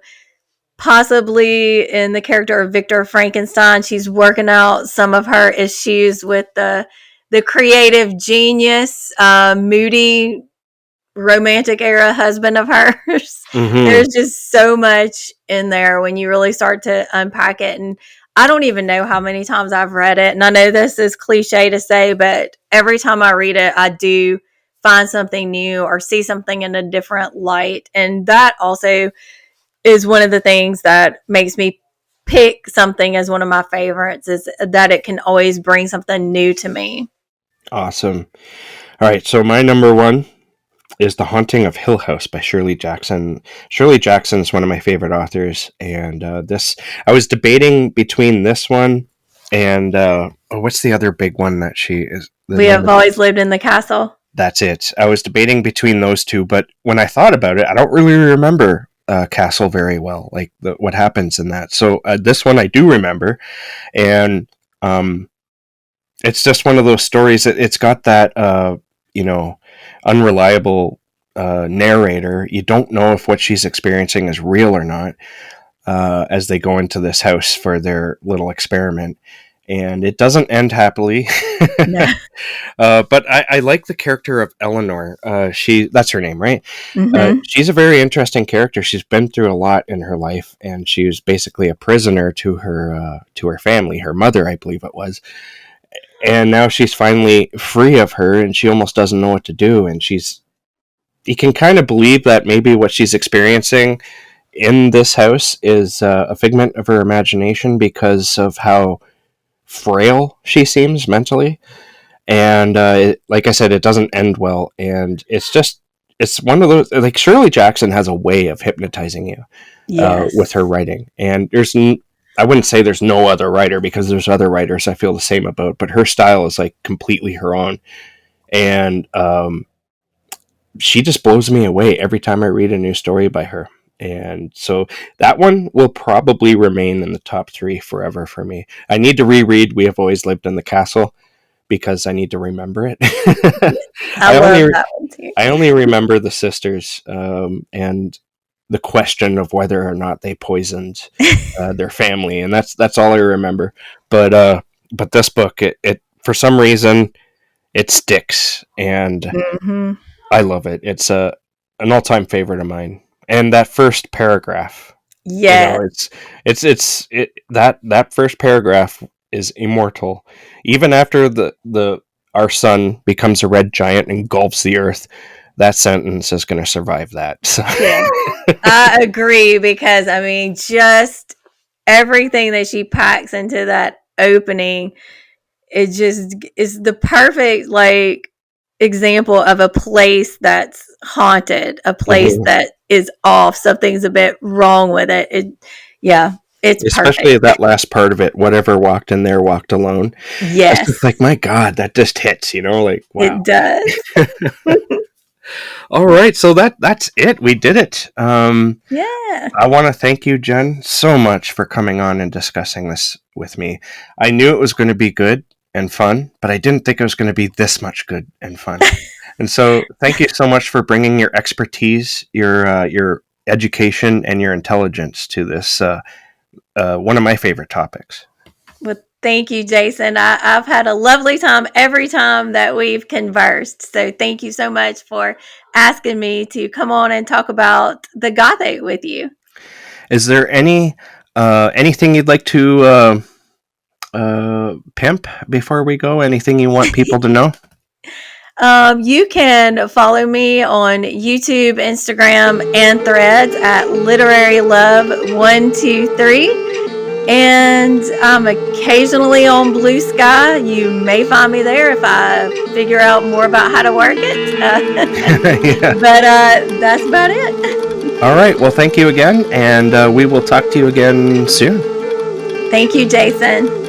possibly in the character of Victor Frankenstein, she's working out some of her issues with the creative genius, moody romantic era husband of hers. Mm-hmm. There's just so much in there when you really start to unpack it. And I don't even know how many times I've read it. And I know this is cliche to say, but every time I read it, I do find something new or see something in a different light. And that also is one of the things that makes me pick something as one of my favorites, is that it can always bring something new to me. Awesome. All right, so my number one is The Haunting of Hill House by Shirley Jackson. Shirley Jackson is one of my favorite authors, and this I was debating between this one and what's the other big one that she is? The We name have of always lived in the castle. That's it. I was debating between those two, but when I thought about it, I don't really remember Castle very well, like what happens in that. So this one I do remember, and um, it's just one of those stories that it's got that you know unreliable narrator. You don't know if what she's experiencing is real or not as they go into this house for their little experiment. and it doesn't end happily. No. But I like the character of Eleanor. That's her name, right? Mm-hmm. She's a very interesting character. She's been through a lot in her life, and she was basically a prisoner to her family, her mother, I believe it was. And now she's finally free of her, and she almost doesn't know what to do. And you can kind of believe that maybe what she's experiencing in this house is a figment of her imagination because of how frail she seems mentally. And like I said, it doesn't end well, and it's one of those, like, Shirley Jackson has a way of hypnotizing you Yes. with her writing, and I wouldn't say there's no other writer, because there's other writers I feel the same about, but her style is like completely her own, and she just blows me away every time I read a new story by her. And so that one will probably remain in the top 3 forever for me. I need to reread We Have Always Lived in the Castle, because I need to remember it. I love that one too. I only remember the sisters, and the question of whether or not they poisoned their family, and that's all I remember. But this book, it for some reason it sticks, and Mm-hmm. I love it. It's an all-time favorite of mine. And that first paragraph, Yeah. that first paragraph is immortal. Even after our sun becomes a red giant and engulfs the earth, that sentence is going to survive that. So. Yeah. I agree, because I mean, just everything that she packs into that opening, it just is the perfect, like, example of a place that's haunted, a place that is off, something's a bit wrong with it. It's Especially perfect. that last part of it, whatever walked in there walked alone. Yes. It's just like, my God, that just hits, like, wow. It does. All right, so that's it. We did it. Yeah. I want to thank you, Jen, so much for coming on and discussing this with me. I knew it was going to be good and fun, but I didn't think it was going to be this much good and fun. And so thank you so much for bringing your expertise, your education, and your intelligence to this, one of my favorite topics. Well, thank you, Jason. I've had a lovely time every time that we've conversed. So thank you so much for asking me to come on and talk about the Gothic with you. Is there anything you'd like to pimp before we go? Anything you want people to know? You can follow me on YouTube, Instagram, and Threads at LiteraryLove123. And I'm occasionally on Blue Sky. You may find me there if I figure out more about how to work it. Yeah. But that's about it. All right. Well, thank you again, and we will talk to you again soon. Thank you, Jason.